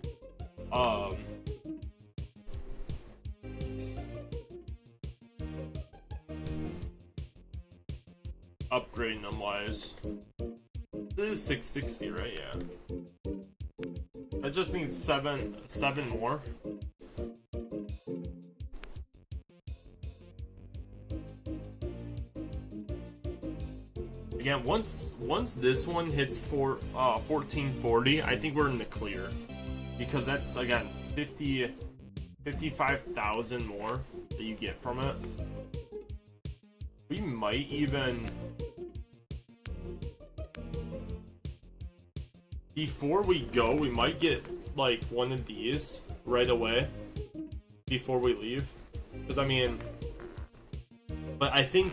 upgrading them wise. This is 660, right? Yeah. I just need seven more. Again, once this one hits 1440, I think we're in the clear, because that's again 55,000 more that you get from it. We might even, before we go, we might get like one of these right away before we leave, because I mean, but I think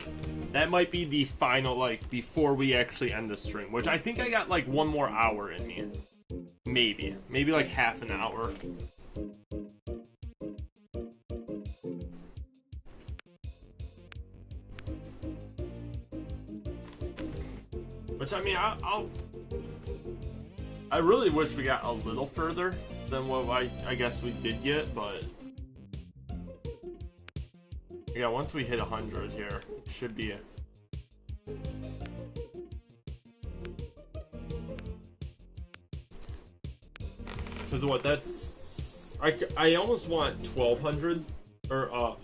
that might be the final, like, before we actually end the stream, which I think I got like one more hour in me. Maybe like half an hour. Which, I mean, I really wish we got a little further than what I guess we did get, but yeah, once we hit 100 here, it should be it. Because what, that's, I almost want 1200 or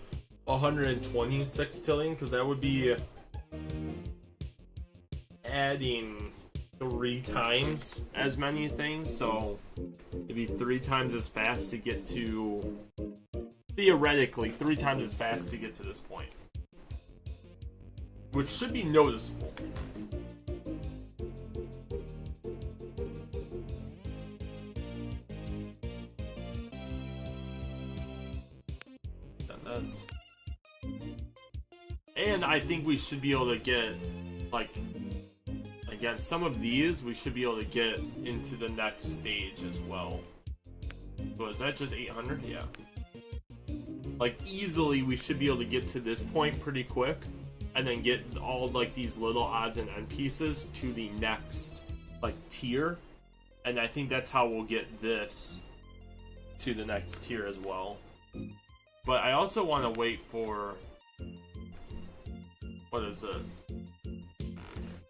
120 sextillion, because that would be adding 3 times as many things, so it'd be 3 times as fast to get to, theoretically 3 times as fast to get to this point, which should be noticeable. And I think we should be able to get, like, again, some of these we should be able to get into the next stage as well. So is that just 800? Yeah. Like, easily we should be able to get to this point pretty quick, and then get all, like, these little odds and end pieces to the next, like, tier. And I think that's how we'll get this to the next tier as well. But I also want to wait for, what is it?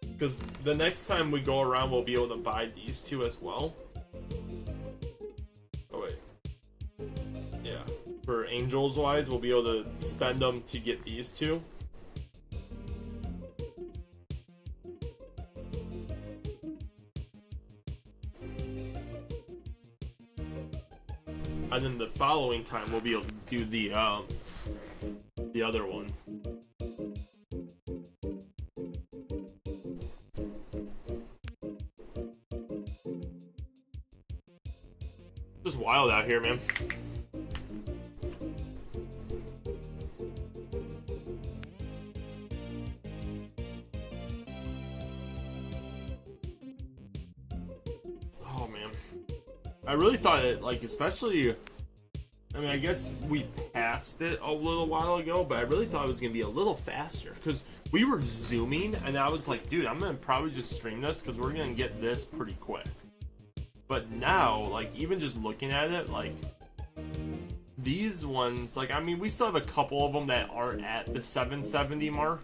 Because the next time we go around, we'll be able to buy these two as well. Oh, wait. Yeah. For angels wise, we'll be able to spend them to get these two. And then the following time, we'll be able to do the other one. Just wild out here, man. Oh, man. I really thought it, like, especially, I mean, I guess we passed it a little while ago, but I really thought it was going to be a little faster, because we were zooming, and I was like, dude, I'm going to probably just stream this, because we're going to get this pretty quick. But now, like, even just looking at it, like, these ones, like, I mean, we still have a couple of them that aren't at the 770 mark,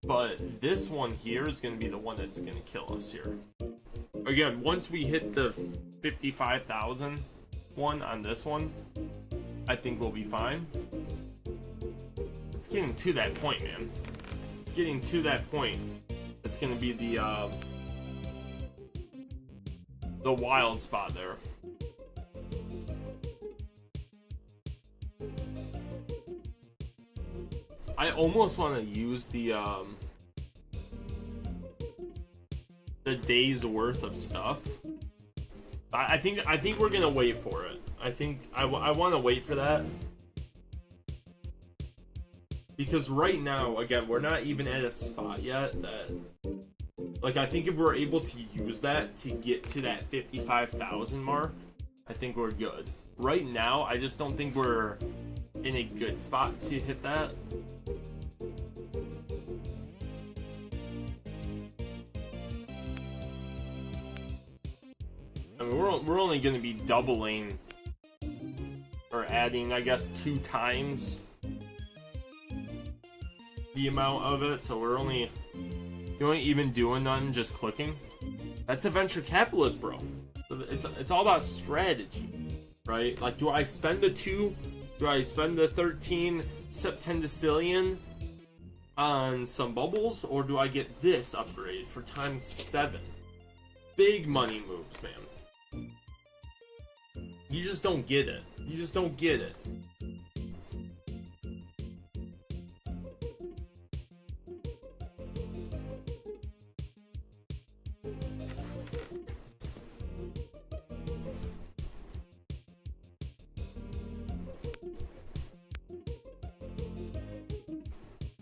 but this one here is going to be the one that's going to kill us here. Again, once we hit the 55,000 one on this one, I think we'll be fine. It's getting to that point, man. It's getting to that point. It's going to be the wild spot there. I almost want to use the day's worth of stuff. I think we're gonna wait for it. I think I want to wait for that, because right now, again, we're not even at a spot yet that, like, I think if we're able to use that to get to that 55,000 mark, I think we're good. Right now, I just don't think we're in a good spot to hit that. I mean, we're only going to be doubling or adding, I guess, 2 times the amount of it, so we're only, you ain't even doing none, just clicking. That's a venture capitalist, bro. It's all about strategy, right? Like, do I spend the 2? Do I spend the 13 septendecillion on some bubbles, or do I get this upgrade for ×7? Big money moves, man. You just don't get it. You just don't get it.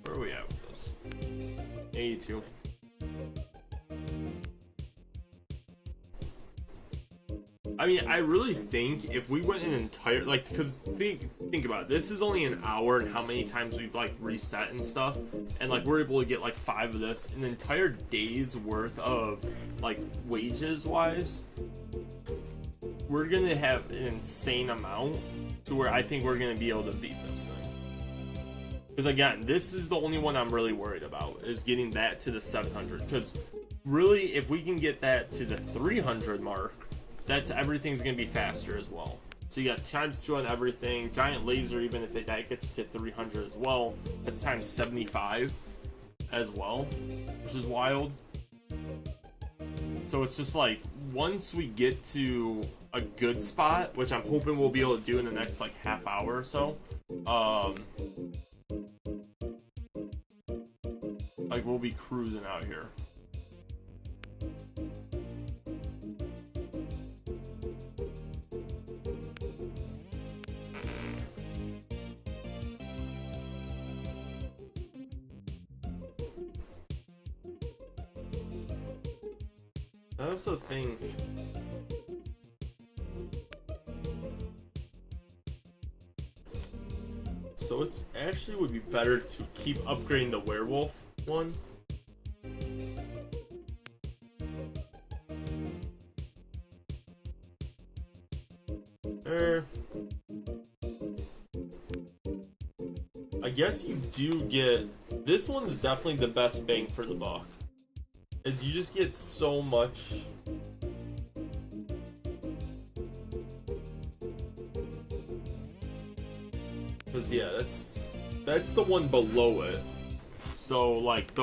Where are we at with this? 82. I mean, I really think if we went an entire, like, because think about it, this is only an hour and how many times we've, like, reset and stuff, and, like, we're able to get, like, 5 of this, an entire day's worth of, like, wages-wise, we're gonna have an insane amount to where I think we're gonna be able to beat this thing. Because, again, this is the only one I'm really worried about, is getting that to the 700, because, really, if we can get that to the 300 mark, that's everything's gonna be faster as well. So you got ×2 on everything. Giant laser, even if that gets to 300 as well, that's ×75 as well, which is wild. So it's just like, once we get to a good spot, which I'm hoping we'll be able to do in the next like half hour or so, like we'll be cruising out here. I also think so it's actually would be better to keep upgrading the werewolf one. I guess you do get, this one's definitely the best bang for the buck. Is you just get so much. Cause yeah, that's the one below it. So like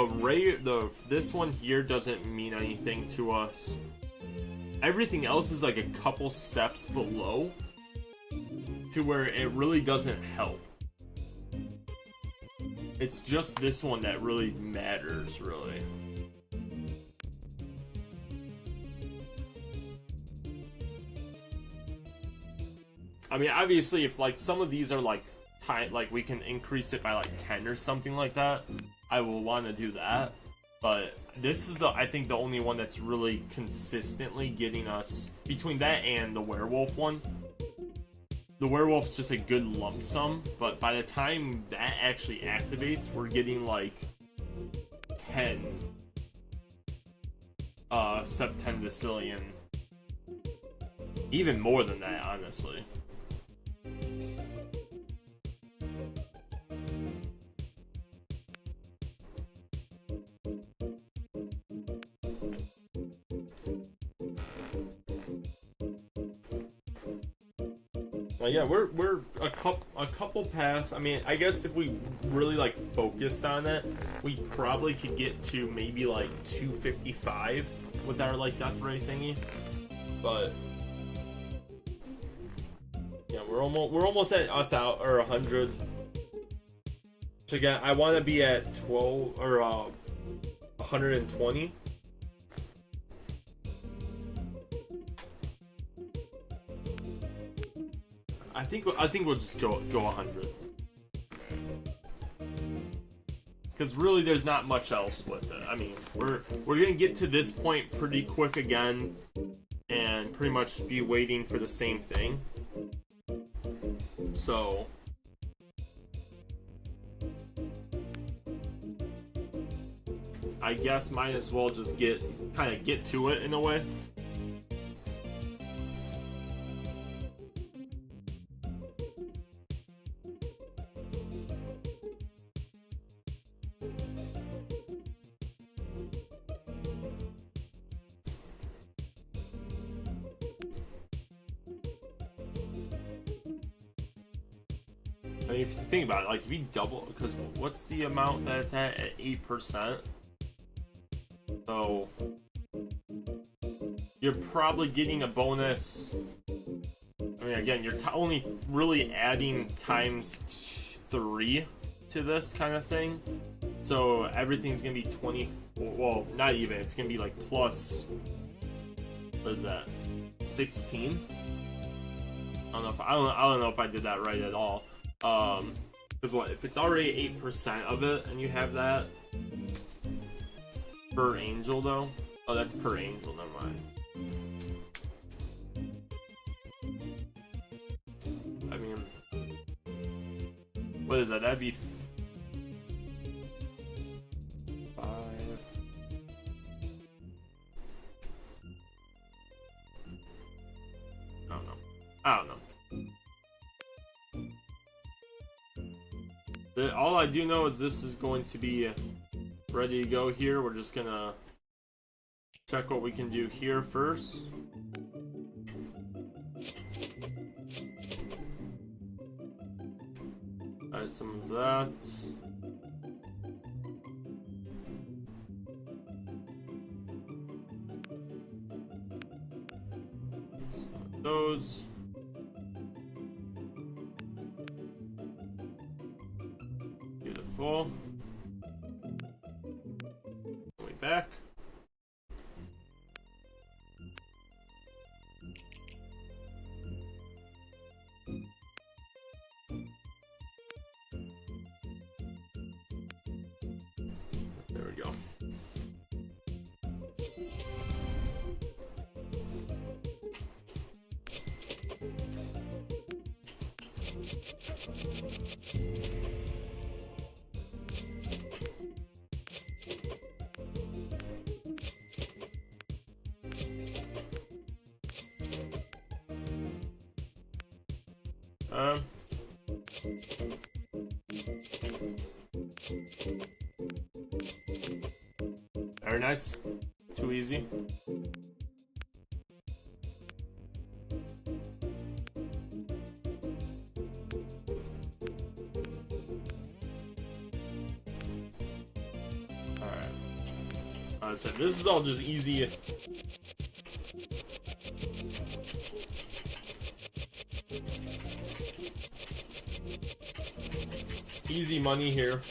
this one here doesn't mean anything to us. Everything else is like a couple steps below to where it really doesn't help. It's just this one that really matters, really. I mean, obviously, if like some of these are like we can increase it by like 10 or something like that, I will want to do that. But this is I think the only one that's really consistently getting us between that and the werewolf one. The werewolf's just a good lump sum, but by the time that actually activates, we're getting like 10 septendecillion, even more than that, honestly. Yeah, we're a couple past. I mean, I guess if we really like focused on it, we probably could get to maybe like 255 with our like death ray thingy. But yeah, we're almost at 1,000 or 100. Which again, I want to be at 12 or 120. I think we'll just go 100. Because really, there's not much else with it. I mean, we're gonna get to this point pretty quick again, and pretty much be waiting for the same thing. So I guess might as well just kind of get to it in a way. I mean, if you think about it, like if you double, because what's the amount that it's at 8%? So you're probably getting a bonus. I mean, again, you're only really adding times 3 to this kind of thing. So everything's gonna be 20. Well, not even. It's gonna be like plus. What is that? 16. I don't know if I did that right at all. Because what if it's already 8% of it, and you have that per angel though? Oh, that's per angel. Never mind. I mean, what is that? That'd be 5. I don't know. All I do know is this is going to be ready to go here. We're just gonna check what we can do here first. Add some of that. Some of those. Beautiful. Way back. There we go. Very nice. Too easy. Alright. I said this is all just easy. Easy money here.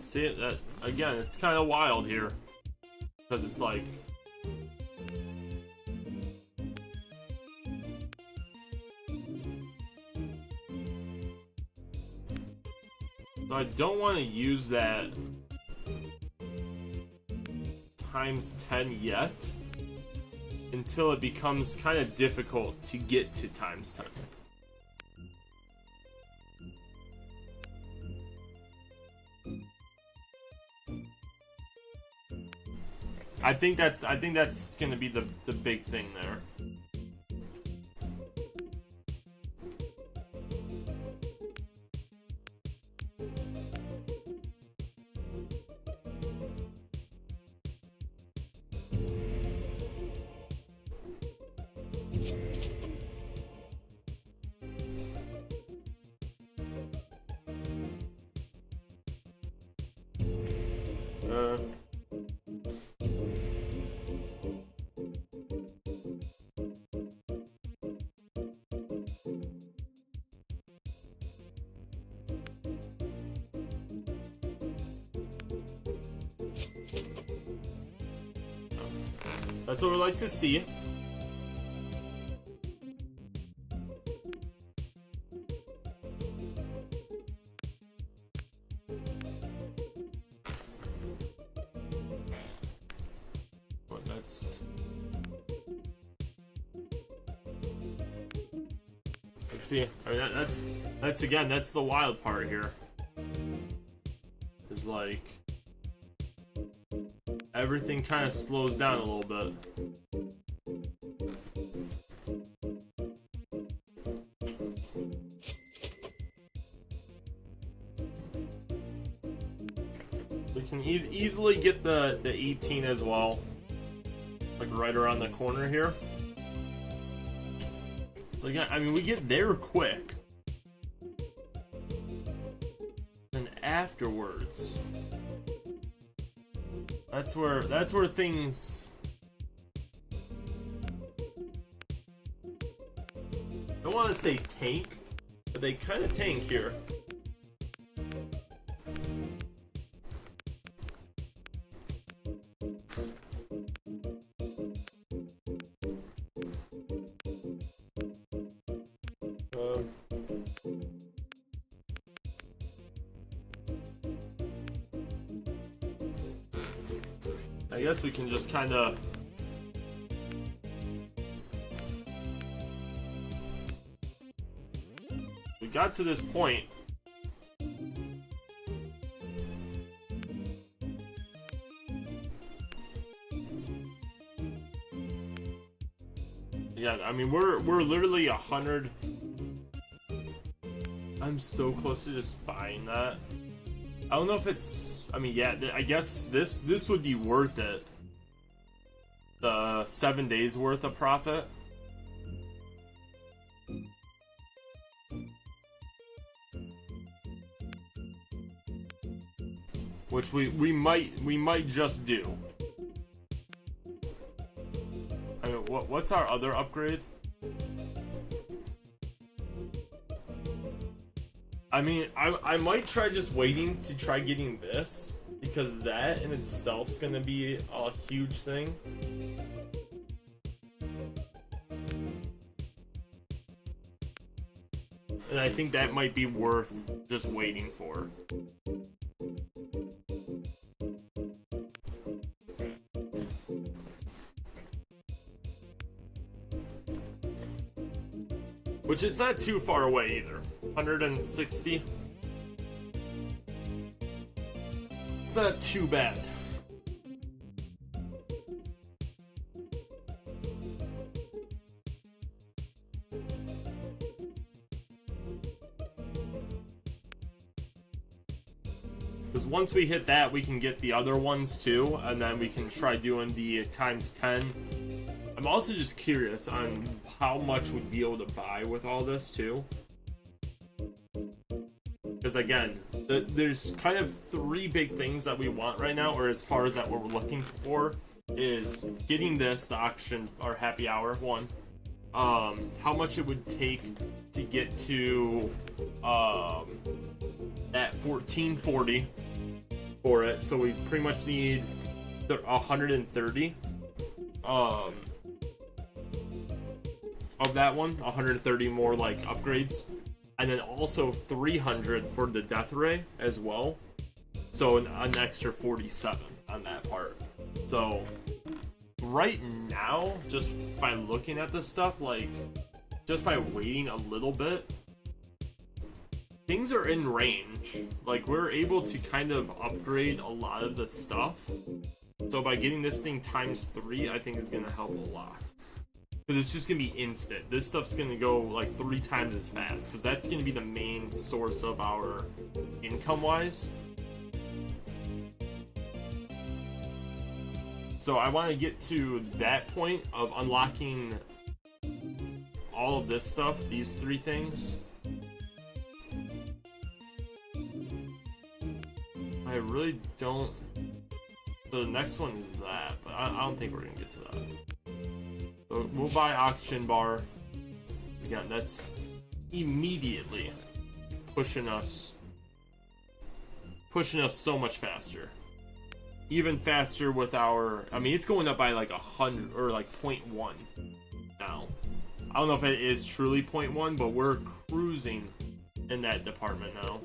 See it? That again, it's kind of wild here because it's like so I don't want to use that times 10 yet until it becomes kind of difficult to get to times 10. I think that's gonna be the big thing there. That's what we like to see. But that's... Let's see. I mean, that's again, that's the wild part here. Is like... everything kind of slows down a little bit. We can easily get the 18 as well, like right around the corner here. So again, I mean, we get there quick, and afterwards. That's where things I don't want to say tank, but they kind of tank here. I guess we can just kind of we got to this point. Yeah, I mean we're literally 100. I'm so close to just buying that. I don't know if it's. I mean, yeah. I guess this would be worth it. The 7 days worth of profit. Which we might just do. I mean, what's our other upgrade? I mean, I might try just waiting to try getting this, because that in itself is going to be a huge thing. And I think that might be worth just waiting for. Which it's not too far away either. 160. It's not too bad. Because once we hit that, we can get the other ones too, and then we can try doing the times 10. I'm also just curious on how much we'd be able to buy with all this too. Because again, there's kind of three big things that we want right now, or as far as that what we're looking for, is getting this, the auction, or happy hour one. How much it would take to get to that 1440 for it. So we pretty much need 130 of that one, 130 more like upgrades. And then also 300 for the death ray as well. So an extra 47 on that part. So right now, just by looking at this stuff, like just by waiting a little bit, things are in range. Like we're able to kind of upgrade a lot of the stuff. So by getting this thing times 3, I think is going to help a lot. Because it's just going to be instant. This stuff's going to go like 3 times as fast. Because that's going to be the main source of our income-wise. So I want to get to that point of unlocking all of this stuff. These 3 things. I really don't So the next one is that, but I don't think we're gonna get to that. So we'll buy Oxygen Bar. Again, that's immediately pushing us so much faster. Even faster with our, I mean, it's going up by like 100 or like 0.1 now. I don't know if it is truly 0.1, but we're cruising in that department now.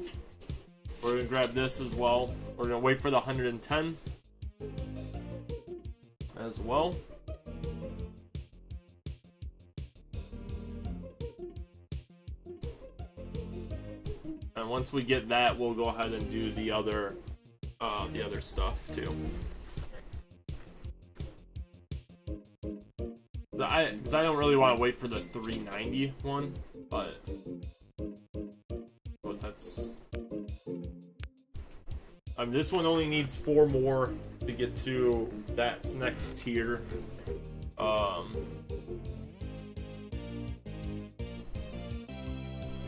We're gonna grab this as well. We're gonna wait for the 110 as well. And once we get that, we'll go ahead and do the other stuff too. Because I don't really want to wait for the 390 one, but that's. This one only needs 4 more to get to that next tier. I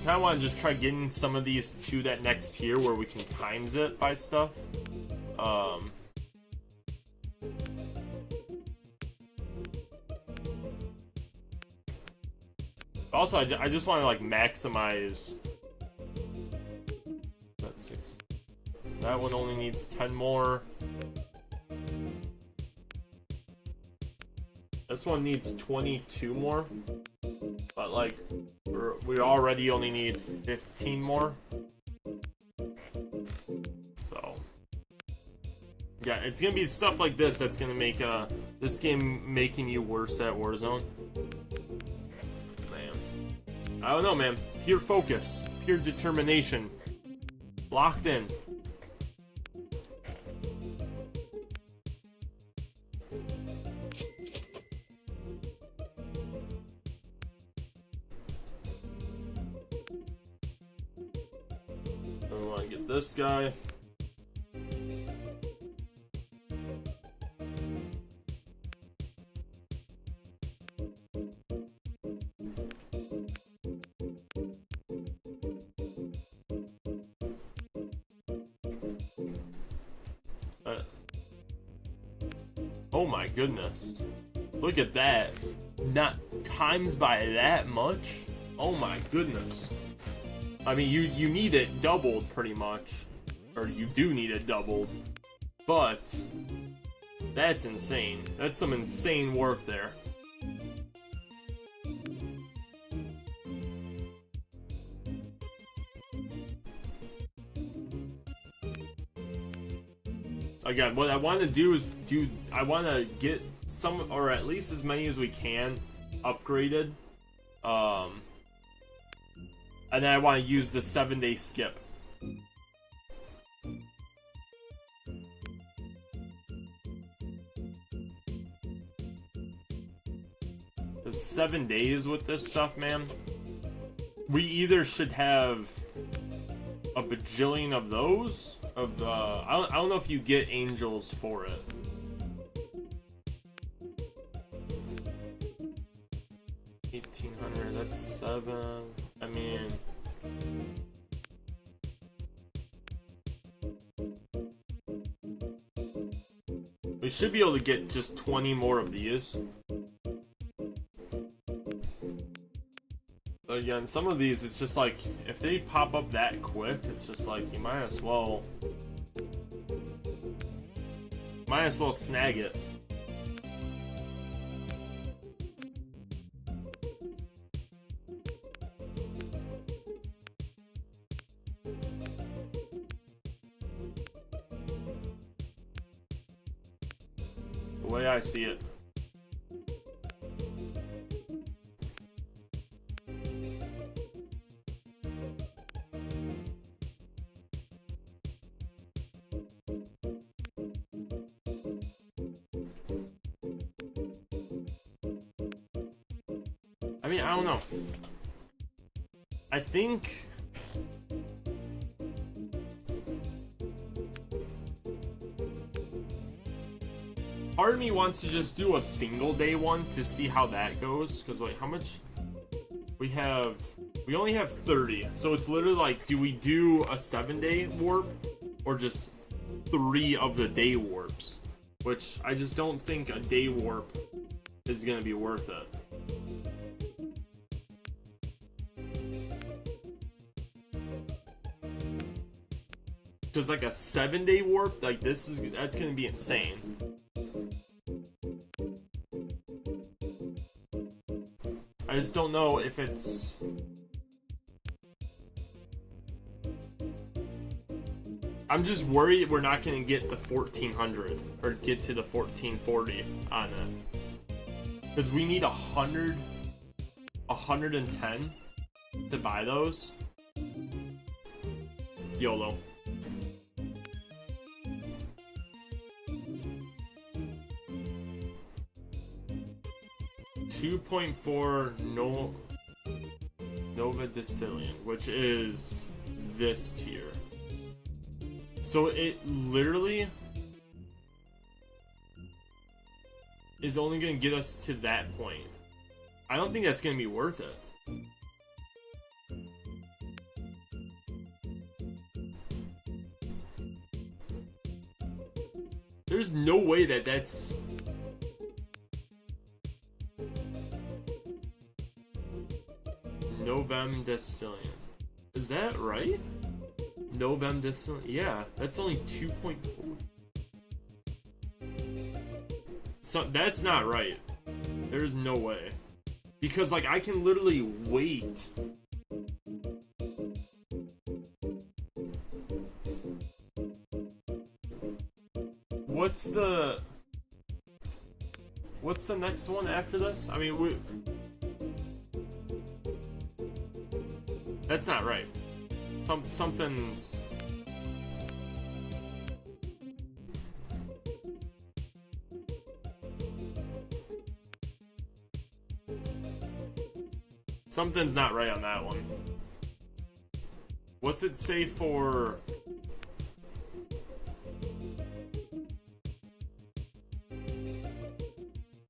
kind of want to just try getting some of these to that next tier where we can times it by stuff. Also, I just want to like maximize. That's 6. That one only needs 10 more. This one needs 22 more. But like, we already only need 15 more. So, yeah, it's gonna be stuff like this that's gonna make this game making you worse at Warzone. Man, I don't know, man. Pure focus, pure determination, locked in. We want to get this guy. Oh my goodness. Look at that. Not times by that much? Oh my goodness. I mean, you need it doubled pretty much. Or you do need it doubled. But that's insane. That's some insane work there. Again, what I want to do is I want to get some, or at least as many as we can, upgraded. And then I want to use the 7-day skip. The 7 days with this stuff, man. We either should have a bajillion of those. I don't know if you get angels for it. $1,800, that's 7. I mean, we should be able to get just 20 more of these. Again, some of these, it's just like, if they pop up that quick, it's just like, you might as well snag it. The way I see it. I mean, I don't know. I think part of me wants to just do a single day one to see how that goes. Because wait, how much we have? We only have 30, so it's literally like, do we do a 7-day warp or just 3 of the day warps? which I just don't think a day warp is gonna be worth it. Because like a 7-day warp, like that's gonna be insane. I just don't know if it's... I'm just worried we're not gonna get the 1400 or get to the 1440 on it. Because we need 110 to buy those. YOLO. .4 Nova Decillion, which is this tier. So it literally is only going to get us to that point. I don't think that's going to be worth it. There's no way that that's... Novem Decillion. Is that right? Novem Decillion. Yeah, that's only 2.4. So that's not right. There's no way. Because like I can literally wait. What's the next one after this? I mean, that's not right. Something's... Something's not right on that one. What's it say for...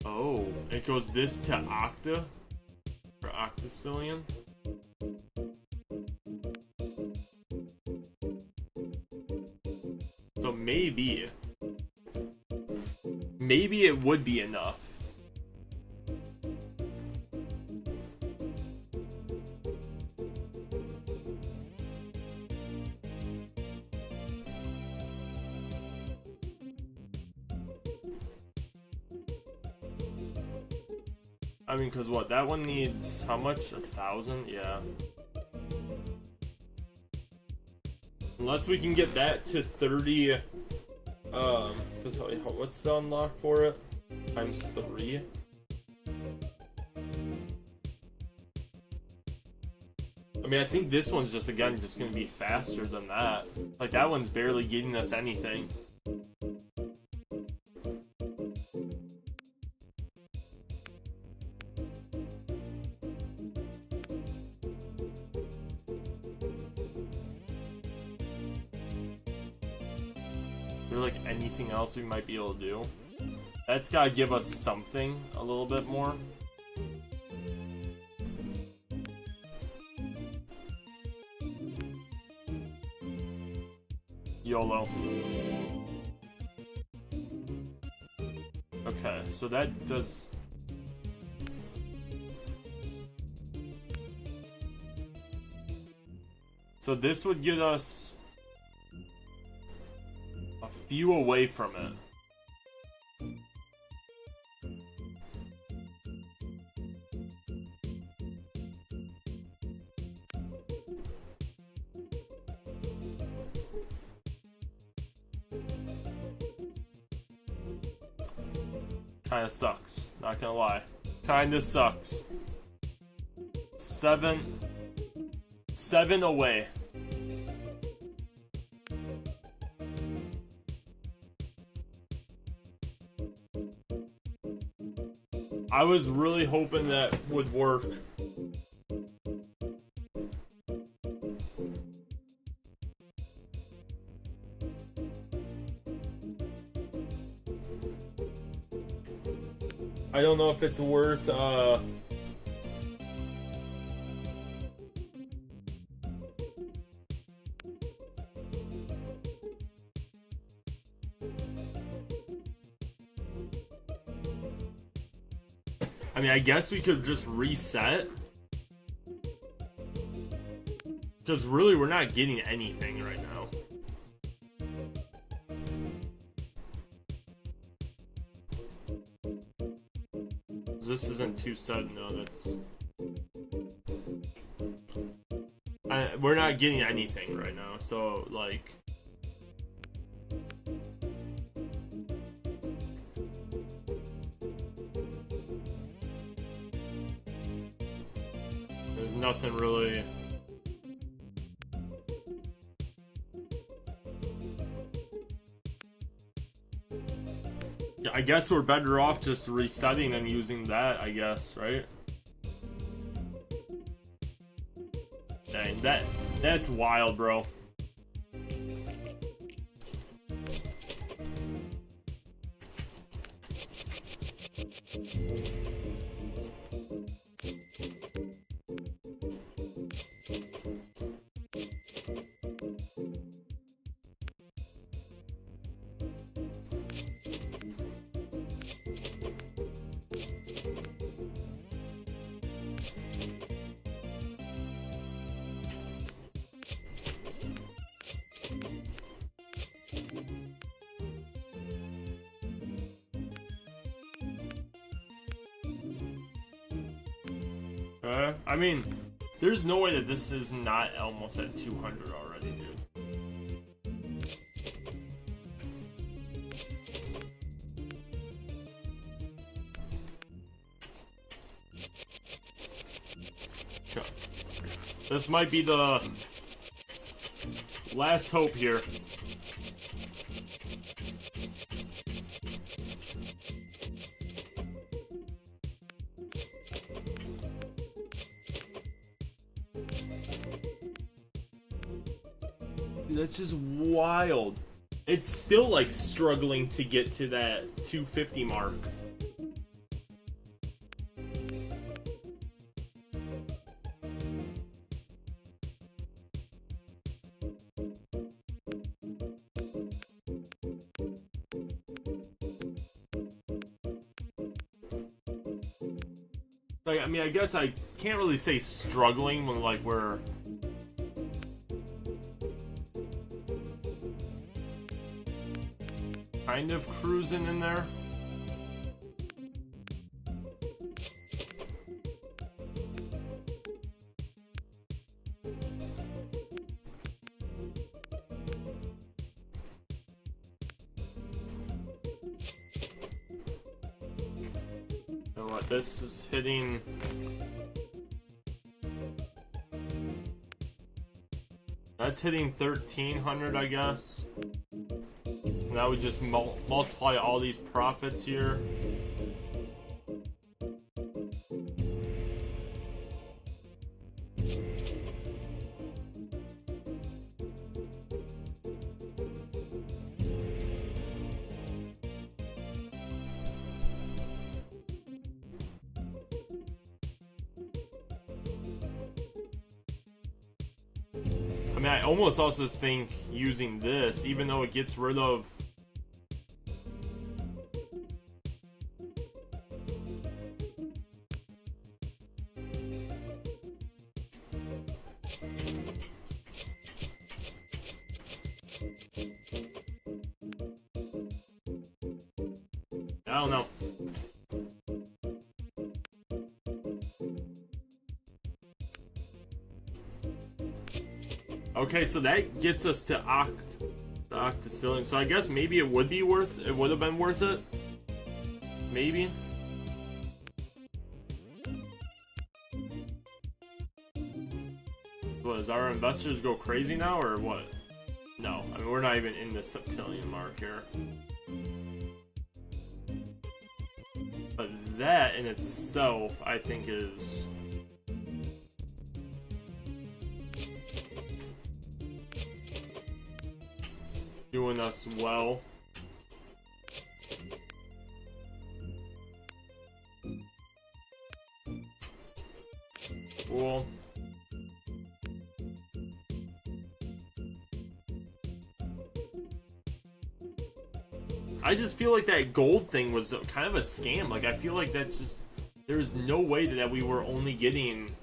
Oh, it goes this to Octa? Or Octacillion? So maybe it would be enough. I mean, cause what, that one needs how much? 1,000? Yeah. Unless we can get that to 30, cause what's the unlock for it? Times 3? I mean, I think this one's just, again, just gonna be faster than that. Like, that one's barely getting us anything. Like anything else we might be able to do. That's gotta give us something a little bit more. YOLO. Okay, so that does... So this would get us a few away from it. Kinda sucks, not gonna lie. Kinda sucks. 7 away. I was really hoping that would work. I don't know if it's worth I mean, I guess we could just reset. Because really, we're not getting anything right now. This isn't too sudden, no, that's... we're not getting anything right now, so, like... There's nothing really... I guess we're better off just resetting and using that, I guess, right? Dang, that's wild, bro. I mean, there's no way that this is not almost at 200 already, dude. This might be the last hope here. That's just wild. It's still like struggling to get to that 250 mark. Like, I mean, I guess I can't really say struggling when like we're kind of cruising in there. You know what, this is hitting... That's hitting 1,300, I guess. Now we just multiply all these profits here. I mean, I almost also think using this, even though it gets rid of I don't know. Okay, so that gets us to octillion. So I guess maybe it would have been worth it. Maybe. What, does our investors go crazy now or what? No, I mean we're not even in the septillion mark here. But that in itself, I think, is doing us well. Cool. I just feel like that gold thing was kind of a scam. Like, I feel like that's just There's no way that we were only getting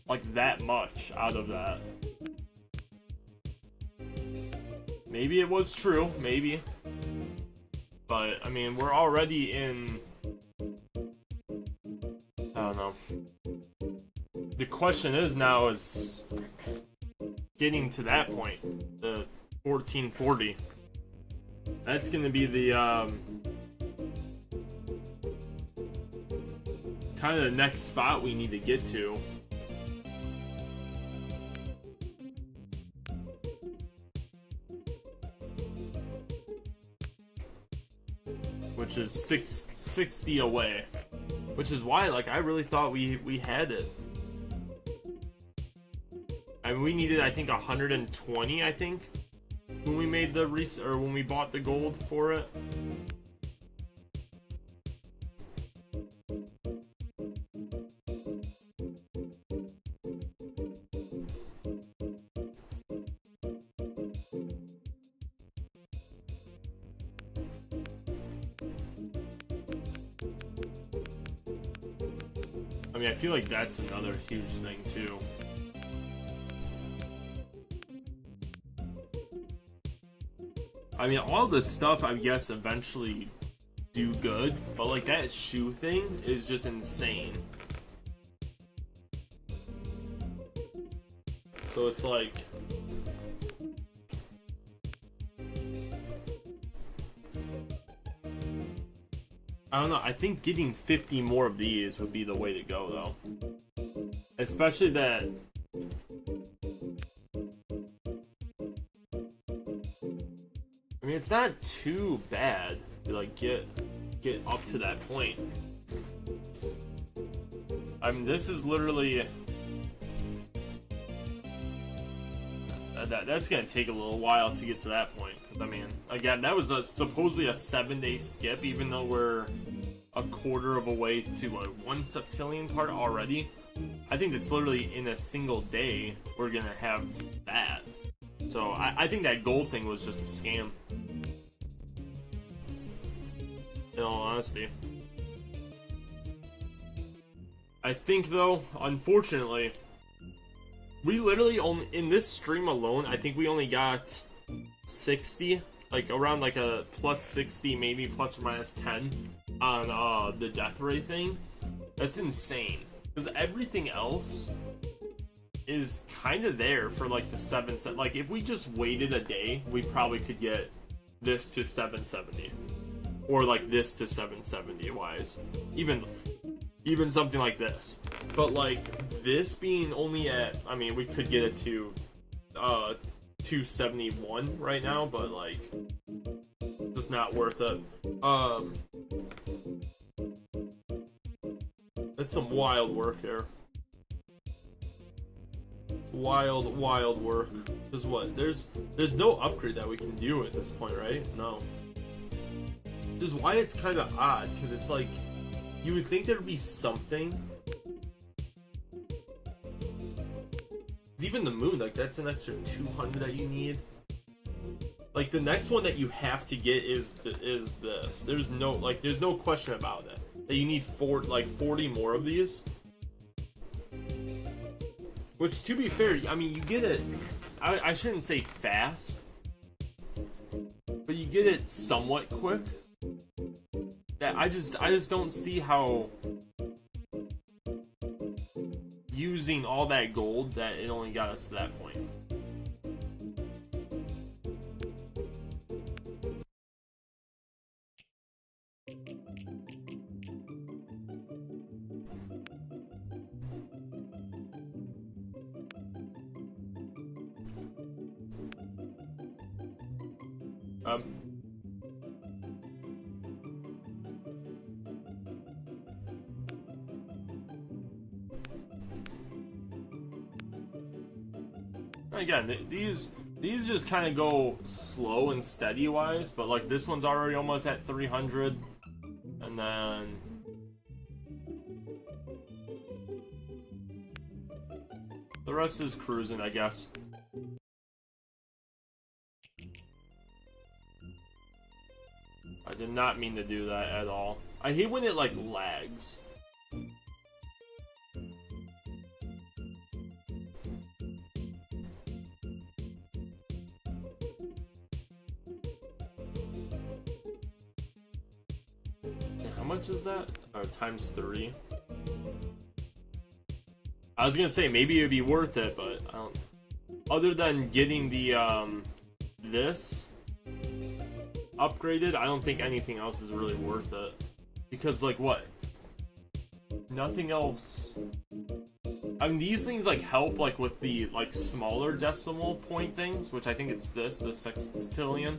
like that much out of that. Maybe it was true, maybe. But, I mean, we're already in... I don't know. The question is now is getting to that point, the 1440. That's gonna be the, kind of the next spot we need to get to. Which is 60 away. Which is why, like, I really thought we had it. I mean, we needed, I think, 120, I think, when we made the or when we bought the gold for it. I mean, I feel like that's another huge thing, too. I mean, all this stuff, I guess, eventually do good, but, like, that shoe thing is just insane. So it's like... I don't know, I think getting 50 more of these would be the way to go, though. Especially that... I mean, it's not too bad to, like, get up to that point. I mean, this is literally... That's gonna take a little while to get to that point. I mean, again, that was supposedly a 7-day skip, even though we're a quarter of a way to a 1 septillion part already. I think it's literally in a single day we're gonna have that. So I think that gold thing was just a scam. In all honesty. I think, though, unfortunately, we literally only, in this stream alone, I think we only got 60, like around like a plus 60, maybe plus or minus 10 on the death rate thing. That's insane. Because everything else is kind of there for like the 7 set. Like if we just waited a day, we probably could get this to 770. Or like this to 770 wise. Even something like this. But like this being only at, I mean, we could get it to 271 right now, but like just not worth it. That's some wild work here. Wild work. Because what? There's no upgrade that we can do at this point, right? No. Which is why it's kind of odd, because it's like you would think there'd be something. Even the moon, like that's an extra 200 that you need. Like the next one that you have to get is this. There's no question about it. That you need 40 more of these. Which, to be fair, I mean you get it. I shouldn't say fast, but you get it somewhat quick. That I just don't see how using all that gold that it only got us to that point. Again, these just kind of go slow and steady wise, but like this one's already almost at 300, and then the rest is cruising, I guess. I did not mean to do that at all. I hate when it like lags. How much is that? Times 3. I was gonna say maybe it'd be worth it, but I don't. Other than getting the this upgraded, I don't think anything else is really worth it. Because like what? Nothing else. I mean, these things like help like with the like smaller decimal point things, which I think it's the sextillion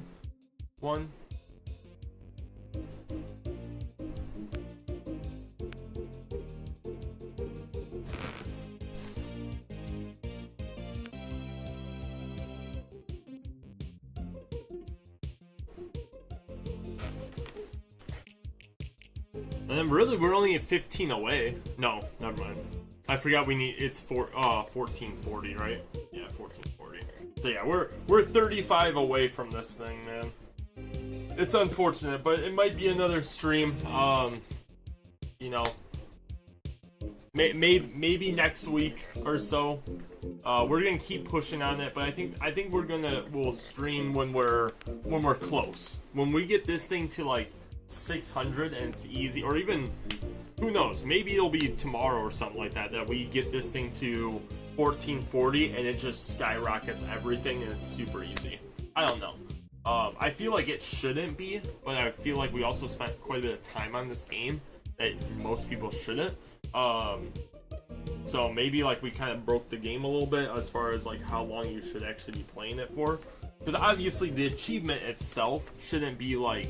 one. And then really, we're only at 15 away. No, never mind. I forgot we need, it's 1440, right? Yeah, 1440. So yeah, we're 35 away from this thing, man. It's unfortunate, but it might be another stream. You know, maybe next week or so. We're gonna keep pushing on it, but I think we'll stream when we're close. When we get this thing to like 600 and it's easy, or even who knows, maybe it'll be tomorrow or something like that we get this thing to 1440 and it just skyrockets everything and it's super easy. I don't know. I feel like it shouldn't be, but I feel like we also spent quite a bit of time on this game that most people shouldn't. So maybe like we kind of broke the game a little bit as far as like how long you should actually be playing it for, because obviously the achievement itself shouldn't be like,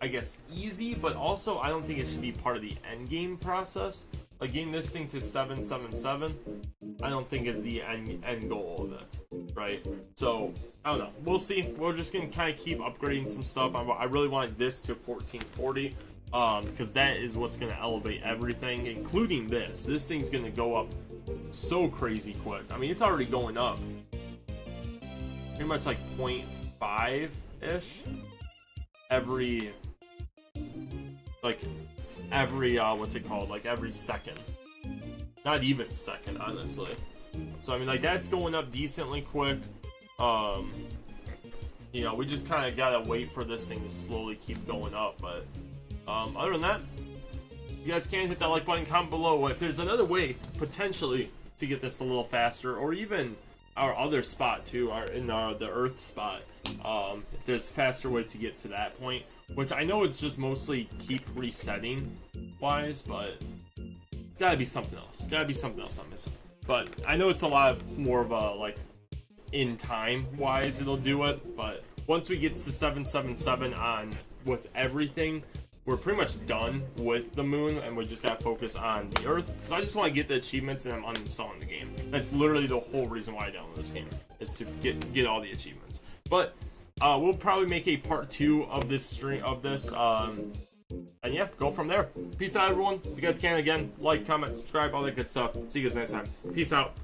I guess, easy, but also I don't think it should be part of the end game process. Like getting this thing to 777, I don't think is the end goal of it, right? So I don't know. We'll see. We're just gonna kind of keep upgrading some stuff. I really want this to 1440, because that is what's gonna elevate everything, including this. This thing's gonna go up so crazy quick. I mean, it's already going up pretty much like 0.5 ish every what's it called, like every second, not even second, honestly. So I mean, like, that's going up decently quick. You know, we just kind of gotta wait for this thing to slowly keep going up. But other than that, you guys can hit that like button, comment below if there's another way potentially to get this a little faster, or even our other spot too, the Earth spot. If there's a faster way to get to that point, which I know it's just mostly keep resetting wise, but it's gotta be something else. It's gotta be something else I'm missing. But I know it's a lot more of a like in time wise it'll do it. But once we get to 777 on with everything, we're pretty much done with the moon, and we just gotta focus on the Earth. Because I just want to get the achievements, and I'm uninstalling the game. That's literally the whole reason why I downloaded this game, is to get all the achievements. But we'll probably make a part 2 of this stream and yeah, go from there. Peace out, everyone. If you guys can, again, like, comment, subscribe, all that good stuff. See you guys next time. Peace out.